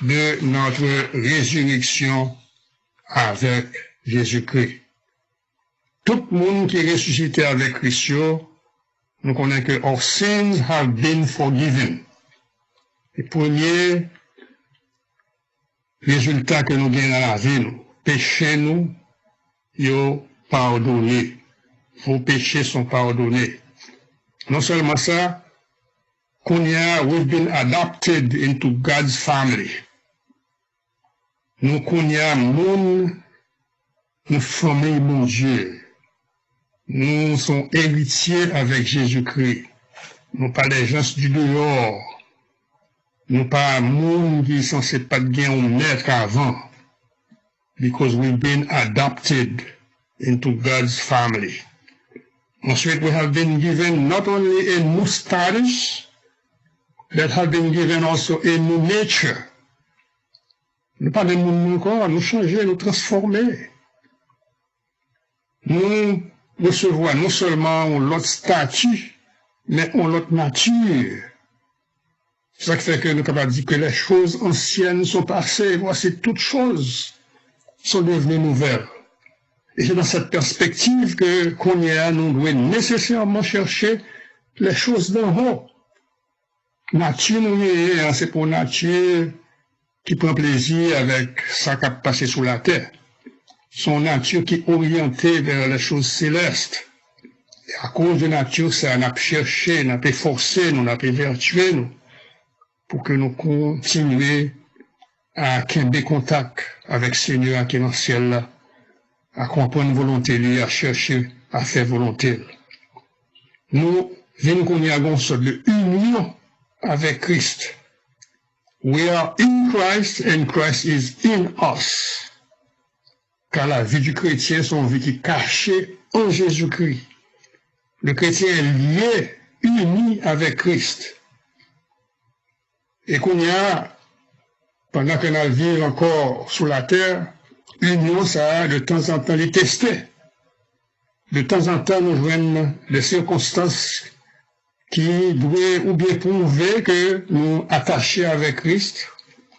de notre résurrection avec Jésus-Christ. Tout le monde qui est ressuscité avec Christ, nous connaissons que our sins have been forgiven. Le premier résultat que nous gagnons dans la vie, nous, péchés nous, yo pardonné. Vos péchés sont pardonnés. Non seulement ça, we've been adopted into God's family. nous connaissons nous famille mon Dieu. Nous sommes héritiers avec Jésus-Christ. Nous pas les gens du dehors. Nous pas monde qui sont censés pas bien au maître avant. Because we've been adopted into God's family. Ensuite, we have been given not only a new status, but have been given also a new nature. Nous pas des monde encore, nous changer, nous transformer. Nous recevons non seulement l'autre statut, mais l'autre nature. C'est ça qui fait que nous sommes capables de dire que les choses anciennes sont passées, voici toutes choses sont devenues nouvelles. Et c'est dans cette perspective que qu'on y a, nous devons nécessairement chercher les choses d'en haut. Nature, nous c'est pour nature qui prend plaisir avec ça qui a passé sous la terre. Son nature qui est orientée vers les choses célestes. Et à cause de nature, ça n'a pas cherché, n'a pas forcé, nous n'a pas vertué, nous, pour que nous continuions à garder contact avec le Seigneur qui est dans le ciel là, à comprendre volonté lui, à chercher à faire volonté. Nous venons qu'on y a une sorte de union avec Christ. We are in Christ and Christ is in us. Car la vie du chrétien, c'est une vie qui est cachée en Jésus-Christ. Le chrétien est lié, uni avec Christ. Et qu'on y a, pendant que nous vivons encore sous la terre, union, ça a de temps en temps les tester. De temps en temps, nous jouons des circonstances qui doivent ou bien prouver que nous attachés avec Christ,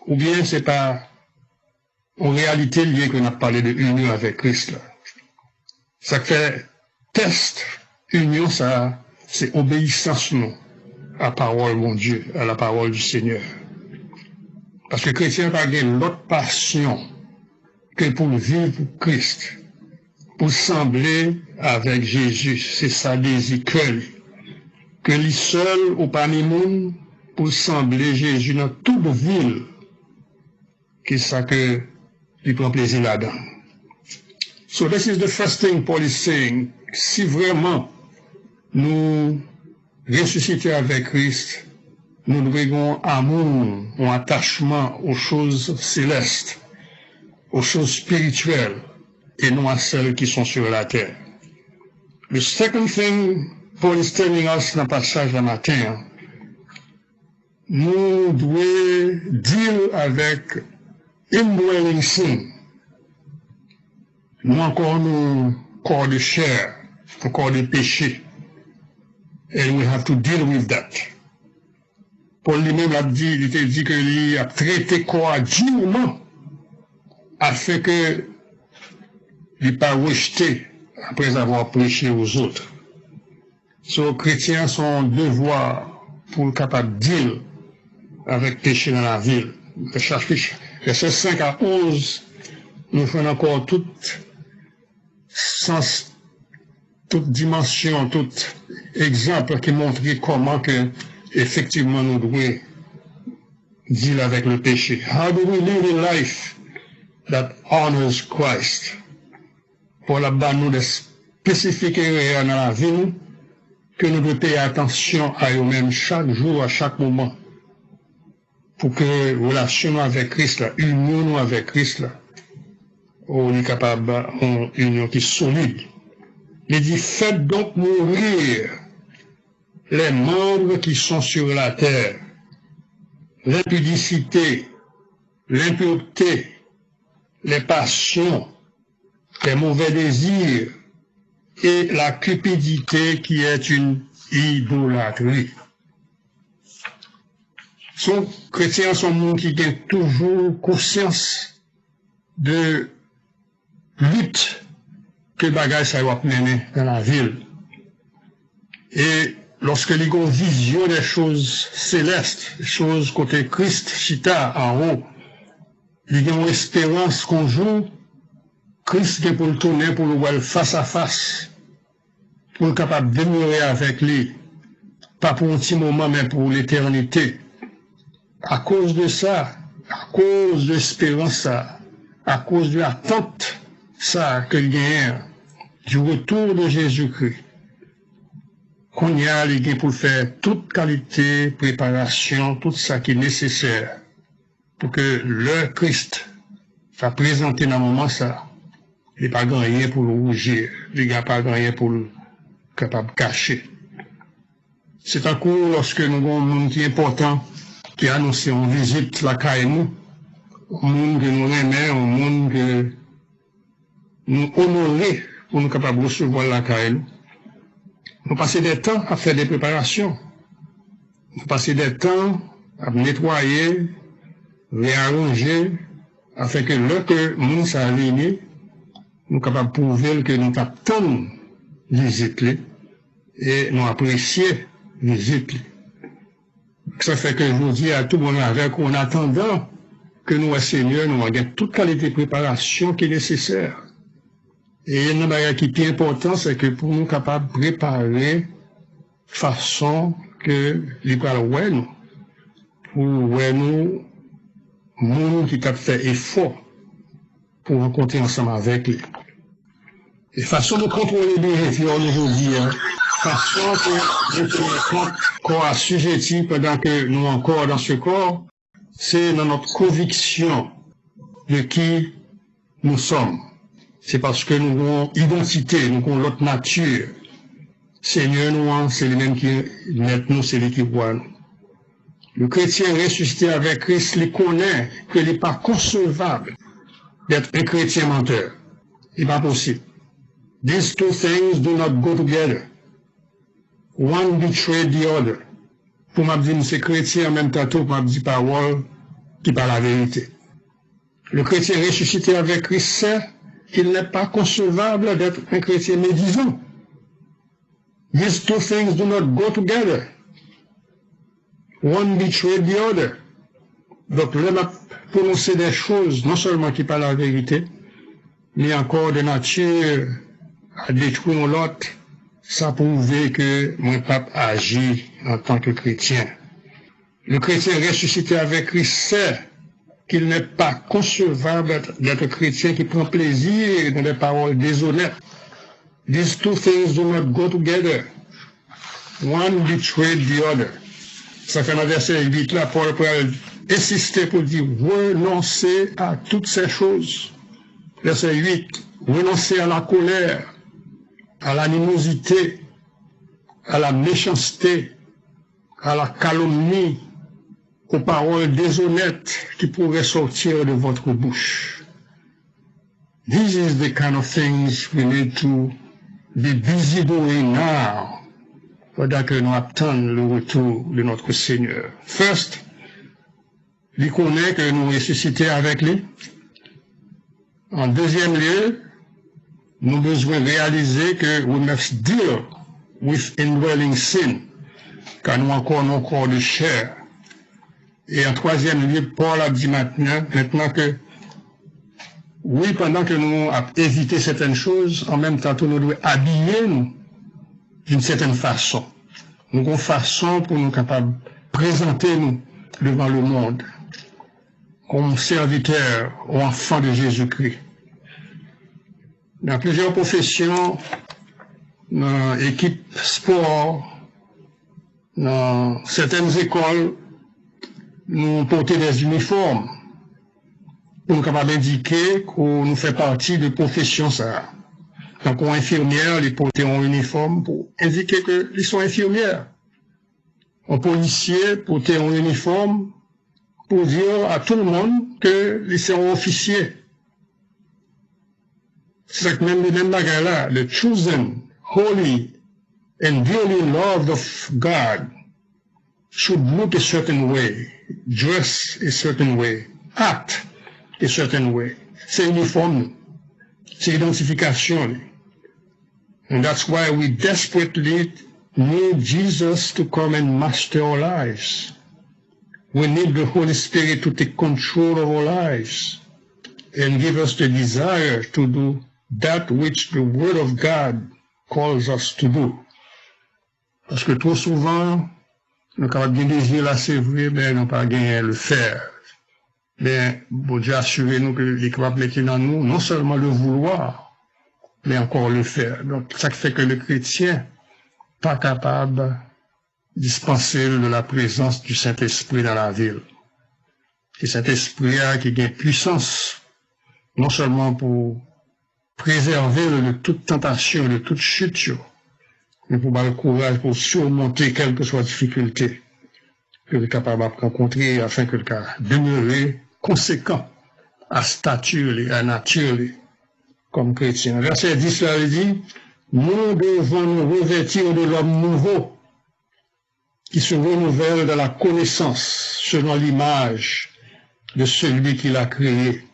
ou bien c'est pas en réalité lié que nous avons parlé de union avec Christ. Là. Ça fait test, union, ça, c'est obéissance, nous, à la parole, mon Dieu, à la parole du Seigneur. Parce que le chrétien n'a pas l'autre passion que pour vivre pour Christ, pour sembler avec Jésus. C'est ça désir que lui seul ou parmi nous pour sembler Jésus dans toute ville. Qui ça que lui prend plaisir là-dedans. So this is the first thing Paul is saying. Si vraiment nous ressuscitons avec Christ, nous devons amour, un attachement aux choses célestes, aux choses spirituelles, et non à celles qui sont sur la terre. The second thing Paul is telling us dans le passage de matin, nous devons deal avec indwelling sin. Nous encore nous corps de chair, un corps de péché. And we have to deal with that. Paul lui-même a dit, il était dit qu'il a traité corps durement afin que il n'est pas rejeté après avoir prêché aux autres. So, chrétiens sont devoir pour capable de deal avec péché dans la ville. Verset 5 à 11, nous faisons encore toute sens, toute dimension, tout exemple qui montre comment que effectivement nous devons deal avec le péché. How do we live a life that honors Christ? Pour la nous de spécifier dans la vie que nous devons payer attention à eux-mêmes chaque jour, à chaque moment, pour que relation avec Christ, la union avec Christ, là, on est capable d'une union qui est solide. Il dit, faites donc mourir les membres qui sont sur la terre, l'impudicité, l'impureté, les passions, les mauvais désirs et la cupidité qui est une idolâtrie. Son chrétiens sont monde qui ont toujours conscience de lutte que bagage ça va mener dans la ville. Et lorsque les ont vision des choses célestes, des choses côté Christ, chita en haut, ils ont espérance qu'on joue Christ est pour le tourner, pour le voir face à face, pour être capable de demeurer avec lui, pas pour un petit moment, mais pour l'éternité. À cause de ça, à cause de l'espérance, à cause de l'attente, ça, que il gagne du retour de Jésus-Christ. Qu'on y a les pour faire toute qualité, préparation, tout ça qui est nécessaire pour que le Christ va présenter dans le moment ça. Il n'est pas gagné pour le rougir, il n'y a pas gagné pour le capable de cacher. C'est un coup lorsque nous avons un monde qui est important, qui annonce une visite la Caïmou, un monde que nous aimons, un monde que nous honorons pour nous capables de recevoir la Caïmou. Nous passons des temps à faire des préparations. Nous passons des temps à nettoyer, réarranger, afin que lorsque nous sommes venus, nous sommes capables de prouver que nous attendons visite et nous apprécions visite. Ça fait que je vous dis à tout le monde avec en attendant que nous, Seigneur, nous ayons toute qualité de préparation qui est nécessaire. Et une chose qui est importante, c'est que pour nous capables de préparer façon que les parents nous, pour nous, nous qui avons fait effort pour rencontrer ensemble avec lui. Et façon de contrôler les behaviors aujourd'hui, façon que nous tenons compte qu'on a assujetti pendant que nous encore dans ce corps, c'est dans notre conviction de qui nous sommes. C'est parce que nous avons identité, nous avons notre nature. Seigneur, nous, c'est le même qui naît nous, c'est lui qui voit nous. Le chrétien ressuscité avec Christ, il connaît qu'il n'est pas concevable d'être un chrétien menteur. Il n'est pas possible. These two things do not go together. One betrayed the other. Pour m'a dire, c'est chrétien en même temps, pour m'a dit parole qui parle la vérité. Le chrétien ressuscité avec Christ sait qu'il n'est pas concevable d'être un chrétien médisant. These two things do not go together. One betrayed the other. Donc, l'homme a prononcé des choses, non seulement qui parlent la vérité, mais encore de nature à détruire l'autre, ça prouve que mon pape agit en tant que chrétien. Le chrétien ressuscité avec Christ sait qu'il n'est pas concevable d'être chrétien qui prend plaisir dans des paroles déshonnêtes. These two things do not go together. One betrayed the other. Ça fait dans le verset 8 là, Paul peut insister pour dire renoncez à toutes ces choses. Verset 8, renoncez à la colère, à l'animosité, à la méchanceté, à la calomnie, aux paroles déshonnêtes qui pourraient sortir de votre bouche. This is the kind of things we need to be busy doing now, pendant que nous attendons le retour de notre Seigneur. First, il connaît que nous ressuscités avec lui. En deuxième lieu, nous avons besoin de réaliser que we must deal with indwelling sin, car nous encore nos corps de chair. Et en troisième lieu, Paul a dit maintenant que oui, pendant que nous avons évité certaines choses, en même temps, nous devons habiller nous d'une certaine façon. Nous avons une façon pour nous capables de présenter nous devant le monde comme serviteurs ou enfants de Jésus-Christ. Dans plusieurs professions, dans l'équipe sport, dans certaines écoles, nous portons des uniformes pour nous capables d'indiquer qu'on nous fait partie de profession ça. Donc, aux infirmières, ils portent un uniforme pour indiquer qu'ils sont infirmières. Aux policiers portent un uniforme pour dire à tout le monde qu'ils sont officiers. C'est même le même bagage là, le chosen, holy, and dearly loved of God should look a certain way, dress a certain way, act a certain way. C'est uniforme, c'est identification. And that's why we desperately need Jesus to come and master our lives. We need the Holy Spirit to take control of our lives and give us the desire to do that which the Word of God calls us to do. Parce que trop souvent, nous avons bien désir là, c'est vrai, mais nous n'avons pas gagné à le faire. Mais bon Dieu assurez-nous que les capables mettre dans nous non seulement le vouloir, mais encore le faire. Donc ça fait que le chrétien pas capable de dispenser de la présence du Saint-Esprit dans la ville. Et Saint-Esprit qui a puissance, non seulement pour préserver de toute tentation, de toute chute, mais pour avoir le courage pour surmonter quelle que soit la difficulté que le capable de rencontrer afin que le cas demeure conséquent à stature et à nature comme chrétien. Verset 10, ça dit, nous devons nous revêtir de l'homme nouveau qui se renouvelle dans la connaissance selon l'image de celui qui l'a créé.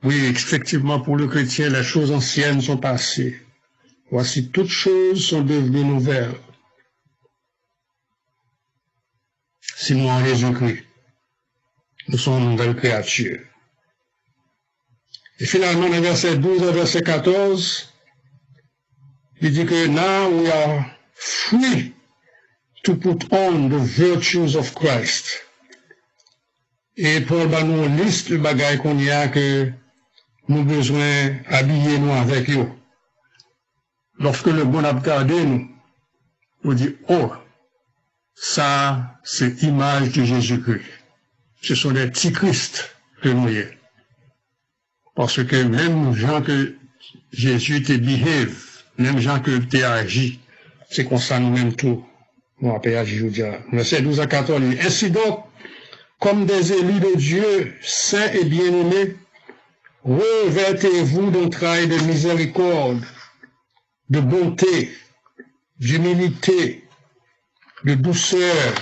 Oui, effectivement, pour le chrétien, les choses anciennes sont passées. Voici, toutes choses sont devenues nouvelles. Si nous en Jésus-Christ, nous sommes une nouvelle créature. Et finalement, dans verset 12 à verset 14, il dit que now we are free to put on the virtues of Christ. Et Paul va nous une liste de bagailles qu'on y a que nous besoin habiller nous avec eux. Lorsque le bon a regardé nous, on dit, oh, ça, c'est l'image de Jésus-Christ. Ce sont des petits Christ que nous y est. Parce que même gens que Jésus te behave, même gens que tu agi, c'est comme ça nous-mêmes tout. Nous appelons agi, je veux dire. Verset 12 à 14, ainsi donc, comme des élus de Dieu, saints et bien-aimés, revêtez-vous d'un travail de miséricorde, de bonté, d'humilité, de douceur,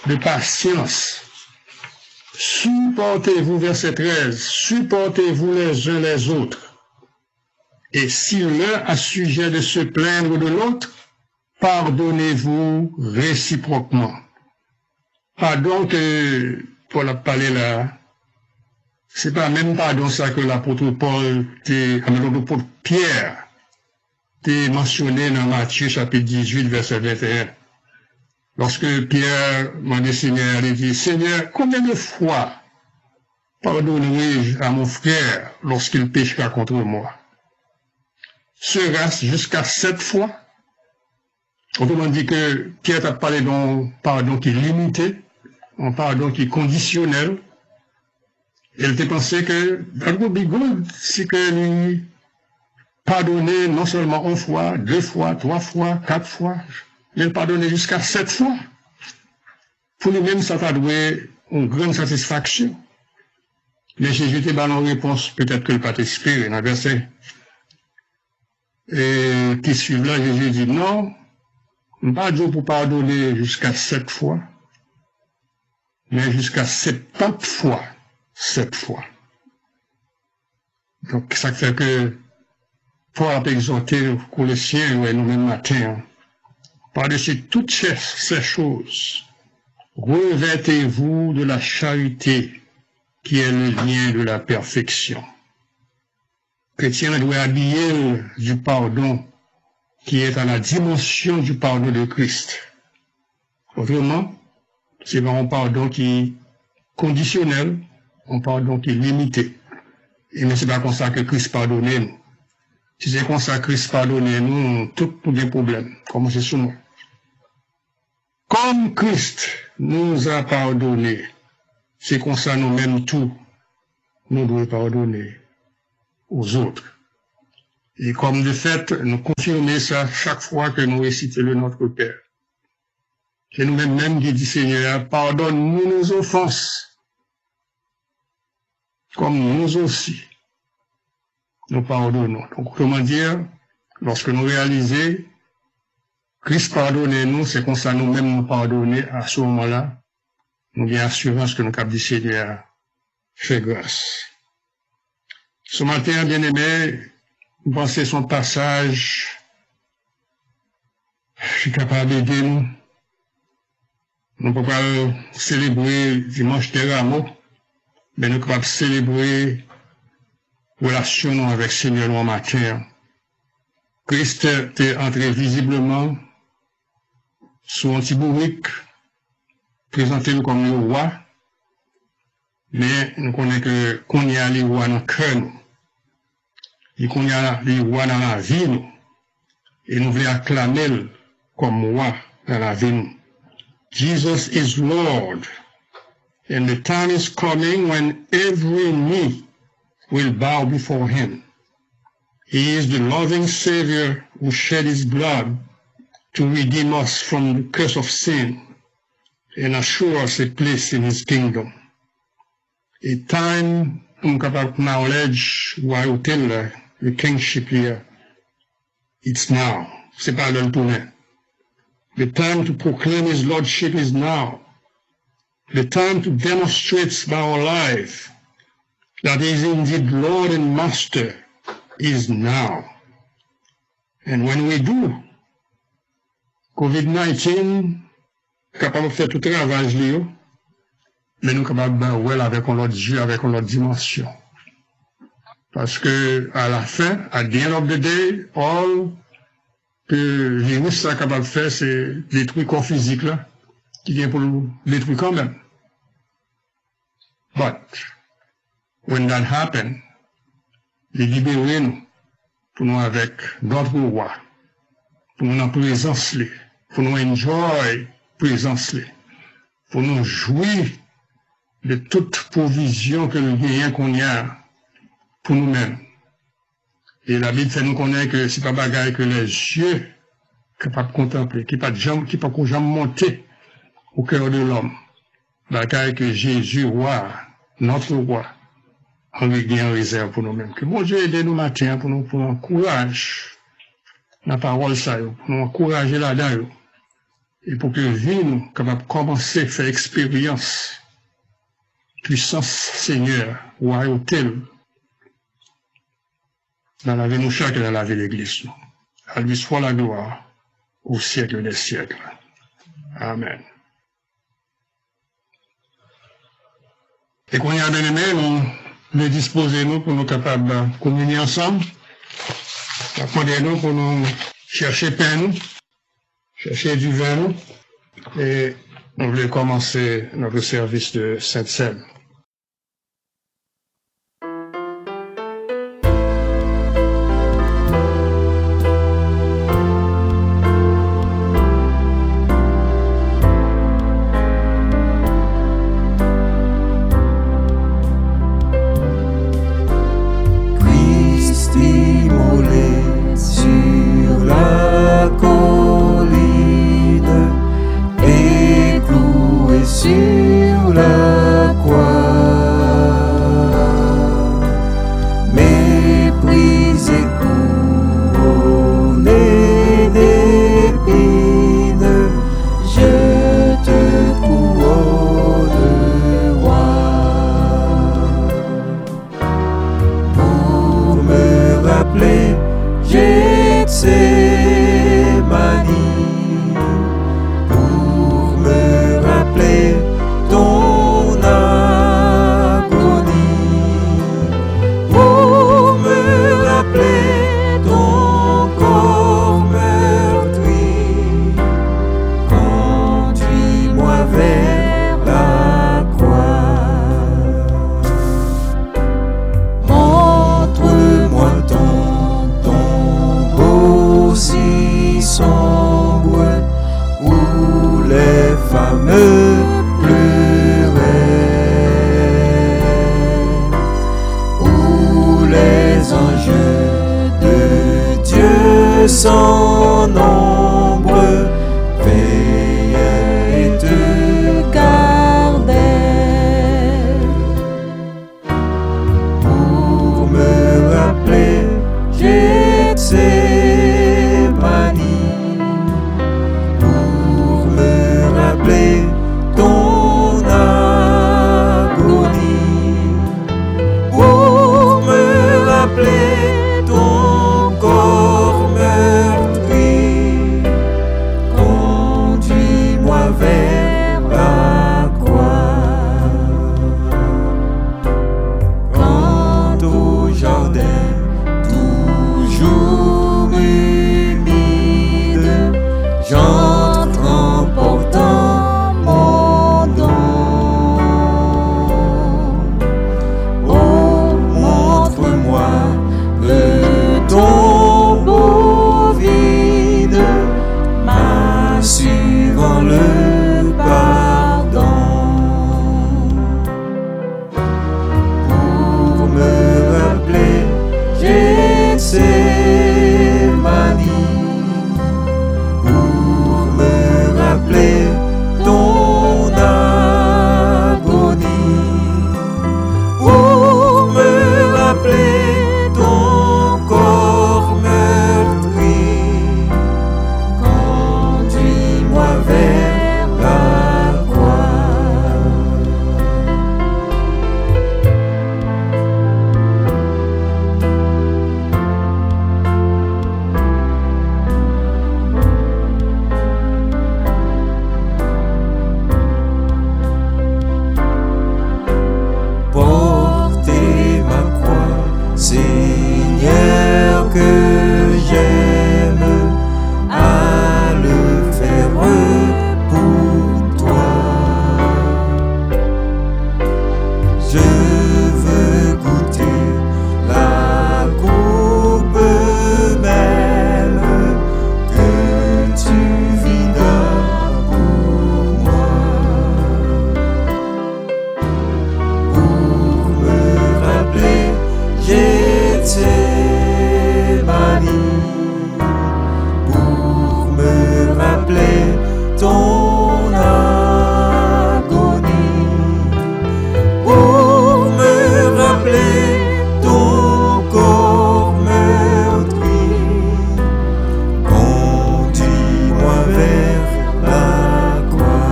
de patience. Supportez-vous, verset 13, supportez-vous les uns les autres. Et si l'un a sujet de se plaindre de l'autre, pardonnez-vous réciproquement. Pardon que Paul a parlé là, c'est pas même pardon ça que l'apôtre Paul, l'apôtre Pierre, t'est mentionné dans Matthieu chapitre 18, verset 21. Lorsque Pierre m'a dit Seigneur, il dit, Seigneur, combien de fois pardonnerai-je à mon frère lorsqu'il péchera contre moi? Sera-ce jusqu'à 7 fois? Autrement dit que Pierre t'a parlé d'un pardon qui est limité, un pardon qui est conditionnel. Il t'a pensé que, dans le bigoud, c'est que lui pardonner non seulement 1 fois, 2 fois, 3 fois, 4 fois, mais pardonner jusqu'à 7 fois. Pour lui-même, ça t'a donné une grande satisfaction. Mais Jésus t'a donné une réponse, peut-être que le pas t'espérer, dans le verset qui suit là, Jésus dit non, pas Dieu pour pardonner jusqu'à 7 fois, mais jusqu'à 70 fois. 7 fois. Donc, ça fait que, pour exhorter les Colossiens, et nous-mêmes matin, par-dessus toutes ces choses, revêtez-vous de la charité qui est le lien de la perfection. Le chrétien doit habiller du pardon qui est à la dimension du pardon de Christ. Autrement, c'est un pardon qui est conditionnel, un pardon qui est limité. Et mais c'est pas comme ça que Christ pardonne nous. Si c'est comme ça que Christ pardonne nous, tout les problèmes. Comment c'est sur nous? Comme Christ nous a pardonné, c'est comme ça nous-mêmes tout, nous devons pardonner aux autres. Et comme de fait, nous confirmons ça chaque fois que nous récitons le Notre Père. C'est nous-mêmes qui dit Seigneur, pardonne-nous nos offenses, comme nous aussi, nous pardonnons. Donc, comment dire, lorsque nous réalisons, Christ pardonne-nous, c'est comme ça nous-mêmes nous pardonner, à ce moment-là, nous avons assurance que nous avons dit Seigneur, fais grâce. Ce matin, bien-aimé, vous pensez son passage, je suis capable d'aider nous. Nous ne pouvons pas célébrer dimanche des Rameaux, mais nous sommes capables de célébrer relation avec le Seigneur en matin. Christ est entré visiblement sous un petit bourrique, présenté comme le roi, Mais nous connaissons que qu'on y a les rois dans le cœur, nous. Et qu'on y a les rois dans la vie, nous. Et nous voulons acclamer comme roi dans la vie, nous. Jesus is Lord. And the time is coming when every knee will bow before him. He is the loving Savior who shed his blood to redeem us from the curse of sin and assure us a place in his kingdom. A time I'm capable to acknowledge royauté, the kingship here. It's now. C'est pas le tourner. The time to proclaim his lordship is now. The time to demonstrate by our life that he is indeed Lord and Master is now. And when we do, COVID-19 capable de faire tout ravage lié, mais nous capables de ouais avec un autre Dieu, avec une autre dimension. Parce que à la fin, at the end of the day, all que le virus ça capable de faire, c'est détruire le corps physique là, qui vient pour nous détruire quand même. But when that happens, il libère nous pour nous avec notre roi, pour nous en présence là, pour nous enjoy présence là, pour nous jouir de toute provision que nous gagnons qu'on y a pour nous-mêmes. Et la Bible fait nous connaître que c'est pas bagaille que les yeux capables de contempler, qui pas jamais monter au cœur de l'homme. Bagaille que Jésus, roi, notre roi, en lui gagne en réserve pour nous-mêmes. Que bon Dieu aide nous matin pour nous encourager la parole ça, pour nous encourager là-dedans, et pour que vie nous capable de commencer à faire expérience, puissance Seigneur, royauté, dans la vie nous chaque et dans la vie de l'Église. À lui soit la gloire au siècle des siècles. Amen. Et qu'on y a bien aimé, nous disposer nous pour nous capables de communier ensemble. Attendez-nous pour nous chercher pain nous, chercher du vin nous. Et on voulait commencer notre service de Sainte-Seine. Sans nombre, veillait et te gardait pour me rappeler Gethsémani, pour me rappeler ton agonie, pour me rappeler ton corps meurtri Gethsémani, pour me rappeler ton agonie, pour me rappeler ton corps meurtri. Conduis-moi vers la croix,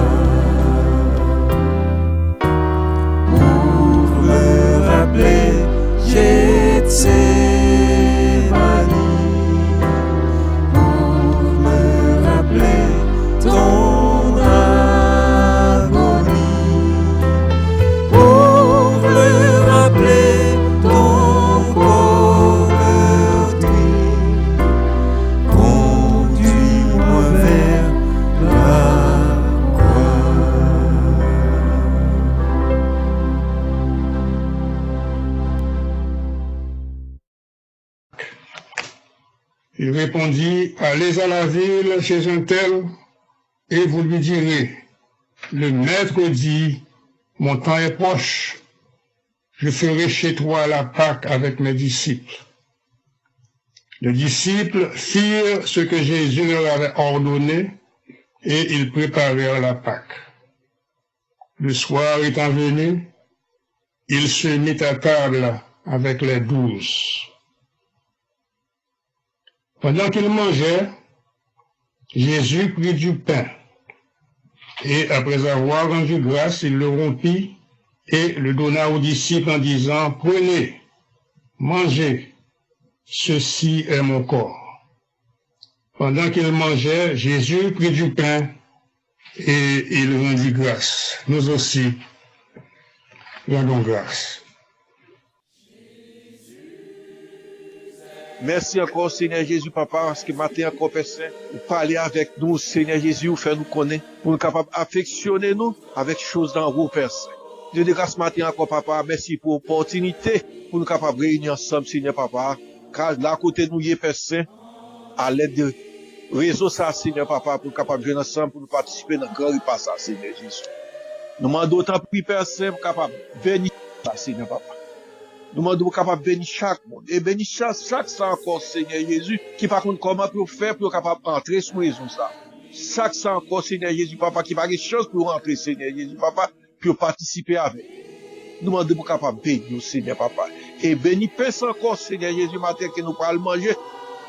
pour me rappeler Gethsémani, pour me rappeler ton agonie, pour me rappeler ton corps meurtri. Conduis-moi vers la croix. Il répondit, allez à la ville chez un tel, et vous lui direz, le maître dit, mon temps est proche, je ferai chez toi la Pâque avec mes disciples. Les disciples firent ce que Jésus leur avait ordonné, et ils préparèrent la Pâque. Le soir étant venu, il se mit à table avec les 12. Pendant qu'ils mangeaient, Jésus prit du pain, et après avoir rendu grâce, il le rompit et le donna aux disciples en disant, prenez, mangez, ceci est mon corps. Pendant qu'ils mangeaient, Jésus prit du pain et il rendit grâce. Nous aussi, rendons grâce. Merci encore, Seigneur Jésus, Papa, parce que matin encore, Père Saint, vous parlez avec nous, Seigneur Jésus, vous faites nous connaître, pour nous capables d'affectionner nous avec choses dans vous, Père Saint. Dieu de grâce matin encore, Papa, merci pour l'opportunité, pour nous capables de réunir ensemble, Seigneur Papa, car là, à côté de nous, Père Saint, à l'aide de réseau, ça, Seigneur Papa, pour nous capables de jouer ensemble, pour nous participer dans le grand repas, ça, Seigneur Jésus. Nous demandons autant de Père Saint, pour capables de bénir ça, Seigneur Papa. Nous demandons capable de bénir chaque monde. Et bénir chaque ça encore, Seigneur Jésus, qui par contre comment pour faire pour capable d'entrer sous raison ça. Chaque ça encore, Seigneur Jésus, Papa, qui pas de chance pour rentrer, Seigneur Jésus, Papa, pour participer avec. Nous demandons capable de bénir, Seigneur Papa. Et bénir personne encore, Seigneur Jésus, matin, que nous parlons manger,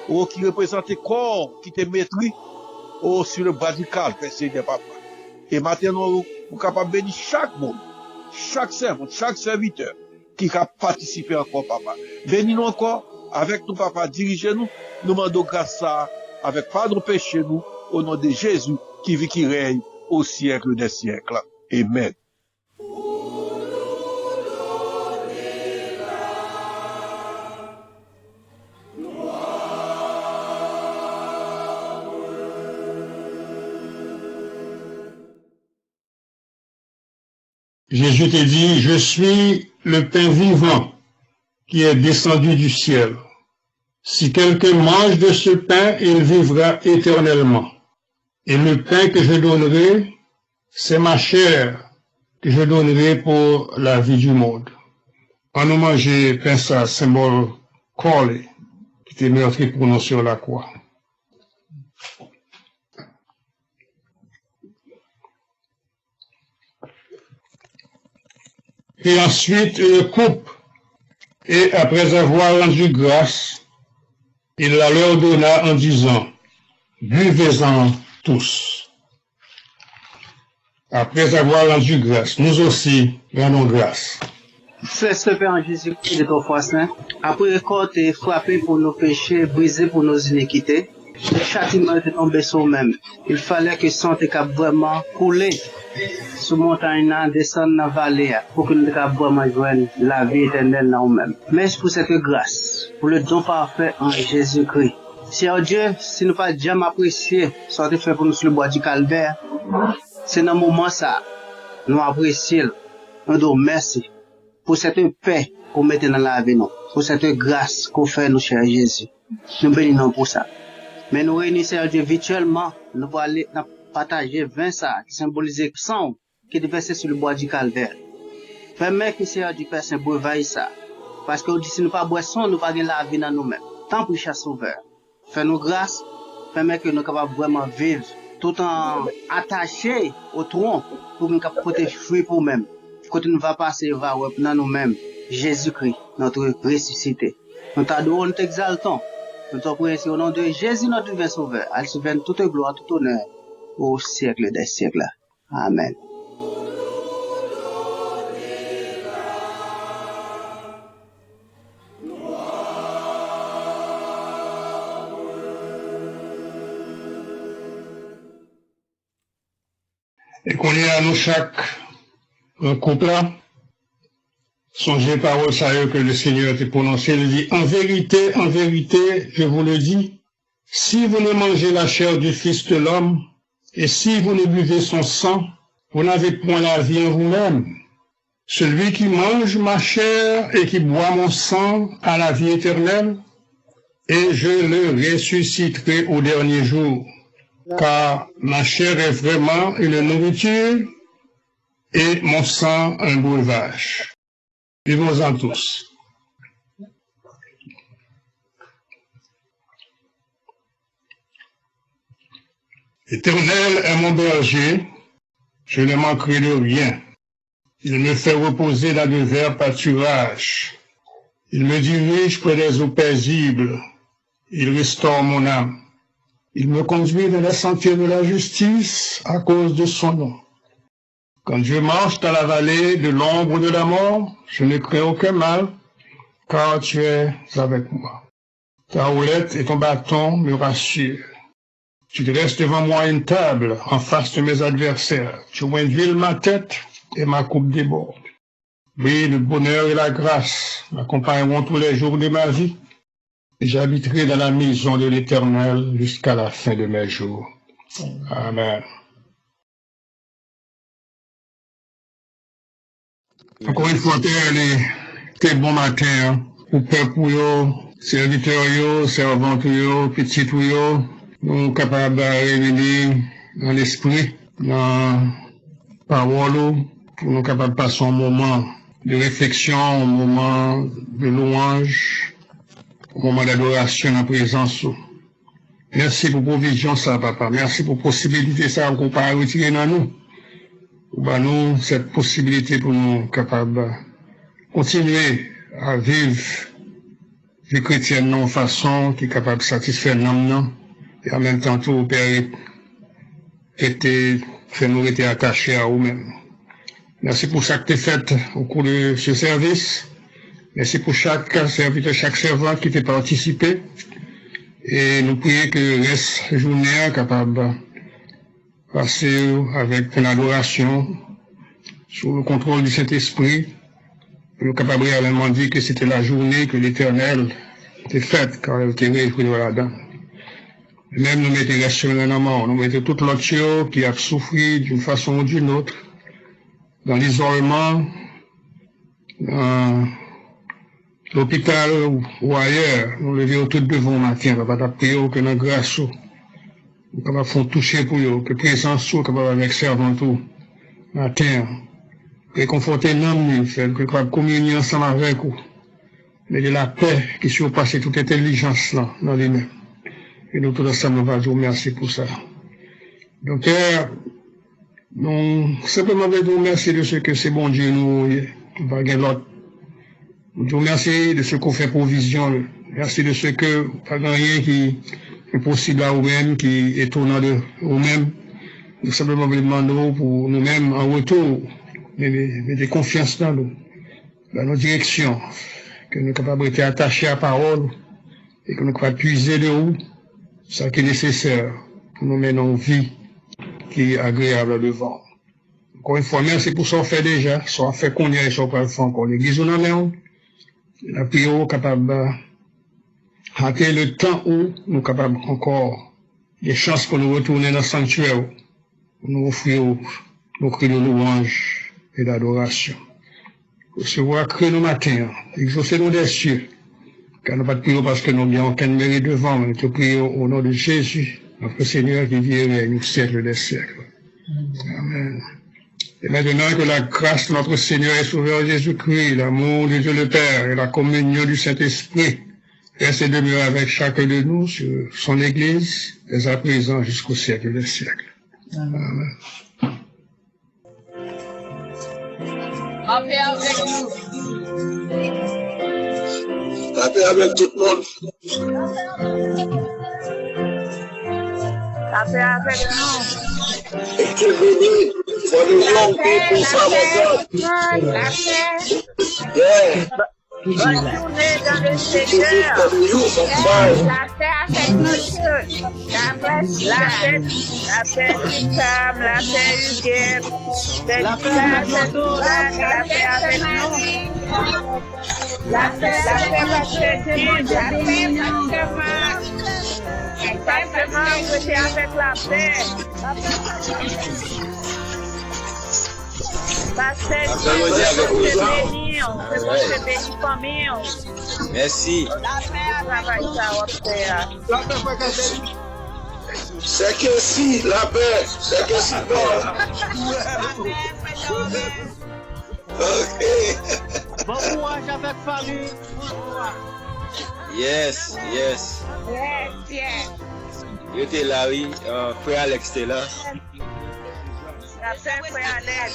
ou qui représente le corps, qui te maîtrise, ou sur le bas du calvaire, Seigneur Papa. Et maintenant, nous sommes capables de bénir chaque monde, chaque servant, chaque serviteur, qui a participé encore, Papa. Bénis-nous encore, avec nous, Papa, dirigez-nous, nous demandons grâce à, avec pardon péché nous, au nom de Jésus, qui vit, qui règne au siècle des siècles. Amen. Jésus te dit, je suis le pain vivant qui est descendu du ciel. Si quelqu'un mange de ce pain, il vivra éternellement. Et le pain que je donnerai, c'est ma chair que je donnerai pour la vie du monde. En nous manger pain ça, symbole collé, qui était meurtri pour nous sur la croix. Et ensuite, il coupe, et après avoir rendu grâce, il la leur donna en disant, buvez-en tous. Après avoir rendu grâce, nous aussi rendons grâce. Frère Père en Jésus-Christ de ton foi saint, après qu'on t'ait frappé pour nos péchés, brisé pour nos iniquités, le châtiment était tombé sur nous-mêmes. Il fallait que son était vraiment coulé sur montagne, descendre dans la vallée, pour que nous puissions vraiment joindre la vie éternelle dans nous-mêmes. Merci pour cette grâce, pour le don parfait en Jésus-Christ. Seigneur Dieu, si nous pas jamais apprécié ce que tu fait pour nous sur le bois du calvaire, c'est dans le moment ça, nous apprécions, nous disons merci pour cette paix qu'on met dans la vie, pour cette grâce qu'on fait, nous, cher Jésus. Nous bénissons pour ça. Mais nous réunissons Dieu virtuellement, nous allons aller partager 20 ça, qui symbolise le sang qui est versé sur le bois du calvaire. Permet que Seigneur du Père Saint brevaille ça. Parce que si nous pas boisson, nous pas la vie dans nous-mêmes. temps pour chaque sauveur. Fais-nous grâce, permet que nous capables vraiment vivre tout en attaché au tronc pour nous capables porter fruit pour nous-mêmes. Quand nous va passer, va dans nous-mêmes. Jésus-Christ, notre ressuscité. Nous t'adorons, nous t'exaltons. Nous te prions au nom de Jésus, notre divin sauveur. Elle se vienne toute gloire, tout honneur au siècle des siècles. Amen. Et qu'on est à nous chaque un couple là, songez paroles sérieuses que le Seigneur a prononcées. Il dit, en vérité, je vous le dis, si vous ne mangez la chair du Fils de l'homme, et si vous ne buvez son sang, vous n'avez point la vie en vous-même. Celui qui mange ma chair et qui boit mon sang a la vie éternelle, et je le ressusciterai au dernier jour. Car ma chair est vraiment une nourriture, et mon sang un breuvage. Vivons-en tous. Éternel est mon berger, je ne manquerai de rien. Il me fait reposer dans de verts pâturages. Il me dirige près des eaux paisibles. Il restaure mon âme. Il me conduit dans les sentiers de la justice à cause de son nom. Quand je marche dans la vallée de l'ombre de la mort, je ne crains aucun mal, car tu es avec moi. Ta houlette et ton bâton me rassurent. Tu dresses devant moi une table en face de mes adversaires. Tu huiles ma tête et ma coupe déborde. Oui, le bonheur et la grâce m'accompagneront tous les jours de ma vie. Et j'habiterai dans la maison de l'Éternel jusqu'à la fin de mes jours. Amen. Encore une fois, t'es bon matin, pour peuple, serviteurs, servantes, petits, nous capables de réunir dans l'esprit, dans la parole, pour nous capables de passer un moment de réflexion, un moment de louange, un moment d'adoration en présence. Merci pour provision, ça, papa. Merci pour possibilité, ça, qu'on peut retirer dans nous. Bah, nous, cette possibilité pour nous capables de continuer à vivre les chrétiens de façon qui est capable de satisfaire l'homme, et en même temps tout opérer, faire nous être attachés à nous-mêmes. Merci pour ça que tu as fait au cours de ce service. Merci pour chaque serviteur, chaque servant qui fait participer. Et nous prions que reste journée capable de passer avec une adoration sous le contrôle du Saint-Esprit. Nous capable réellement dire que c'était la journée que l'Éternel était faite quand elle était réjouie là-dedans. Même nous mettons restés dans la mort, nous mettons toute l'autre qui a souffert d'une façon ou d'une autre, dans l'isolement, dans l'hôpital ou ailleurs, nous levons tout devant matin, nous ne prions que dans grâce, nous ne pouvons toucher pour eux, que présence, nous pouvons avec servant tout matin, réconforter l'homme, faire que nous communier ensemble avec vous, mais de la paix qui surpasse toute intelligence là, dans lui-même. Et nous tous ensemble, nous allons vous remercier pour ça. Donc, nous simplement vous remercier de ce que c'est bon Dieu nous va gagner l'autre. Nous vous remercier de ce qu'on fait provision. Merci de ce que pas rien qui est possible à vous-même, qui est étonnant de vous-même. Nous simplement vous demandons pour nous-mêmes en retour, de confiance dans nous, dans nos directions, que nous sommes capables d'être attachés à la parole et que nous sommes capables de puiser de vous ce qui est nécessaire pour nous mener une vie qui est agréable devant. Encore une fois, merci pour ce qu'on fait déjà, ce qu'on fait qu'on y a et ce qu'on peut faire encore. L'église où nous sommes, la prière capable de rater le temps où nous sommes capables encore des chances pour nous retourner dans le sanctuaire, pour nous offrir nos cris de louange et d'adoration. Recevoir cri nos matins, exaucer nos des cieux, car nous pas de prière parce que nous n'avons aucun mérite devant, mais nous prions au nom de Jésus, notre Seigneur qui vit et règne au siècle des siècles. Amen. Et maintenant que la grâce de notre Seigneur et Sauveur Jésus-Christ, l'amour de Dieu le Père et la communion du Saint-Esprit reste et demeure avec chacun de nous sur son Église, dès à présent jusqu'au siècle des siècles. Amen. La paix avec nous. La paix avec tout le monde. La paix avec nous. Et que béni for the young people from abroad. La paix. Yeah. Bonne journée dans le To be Seigneur. for the youth of mine. La paix avec monsieur. La paix, la paix Sam, la paix Hugues. La paix avec nous. La paix avec nous. La paix Pasteur Dieu. La paix Pasteur Marc. Pasteur Marc, vous êtes avec la paix. Pasteur Dieu, c'est béni. C'est bon, c'est béni famille. Merci. La paix travaille ça, on fait. C'est que si la paix, c'est que si bon. Ok. Bon courage avec famille. Yes. Yes, yes. Yo t'es là, oui. Frère Alex t'es là. La paix, frère Alex.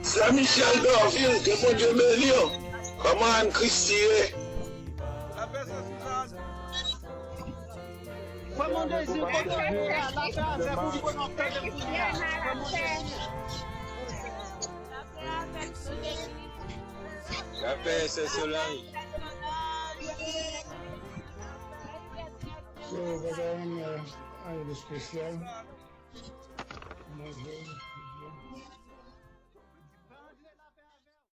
C'est Michel Dorville, que mon Dieu bénisse. Comment Anne-Christie est? La paix, c'est Solange. So, we gaan aan de speciaal.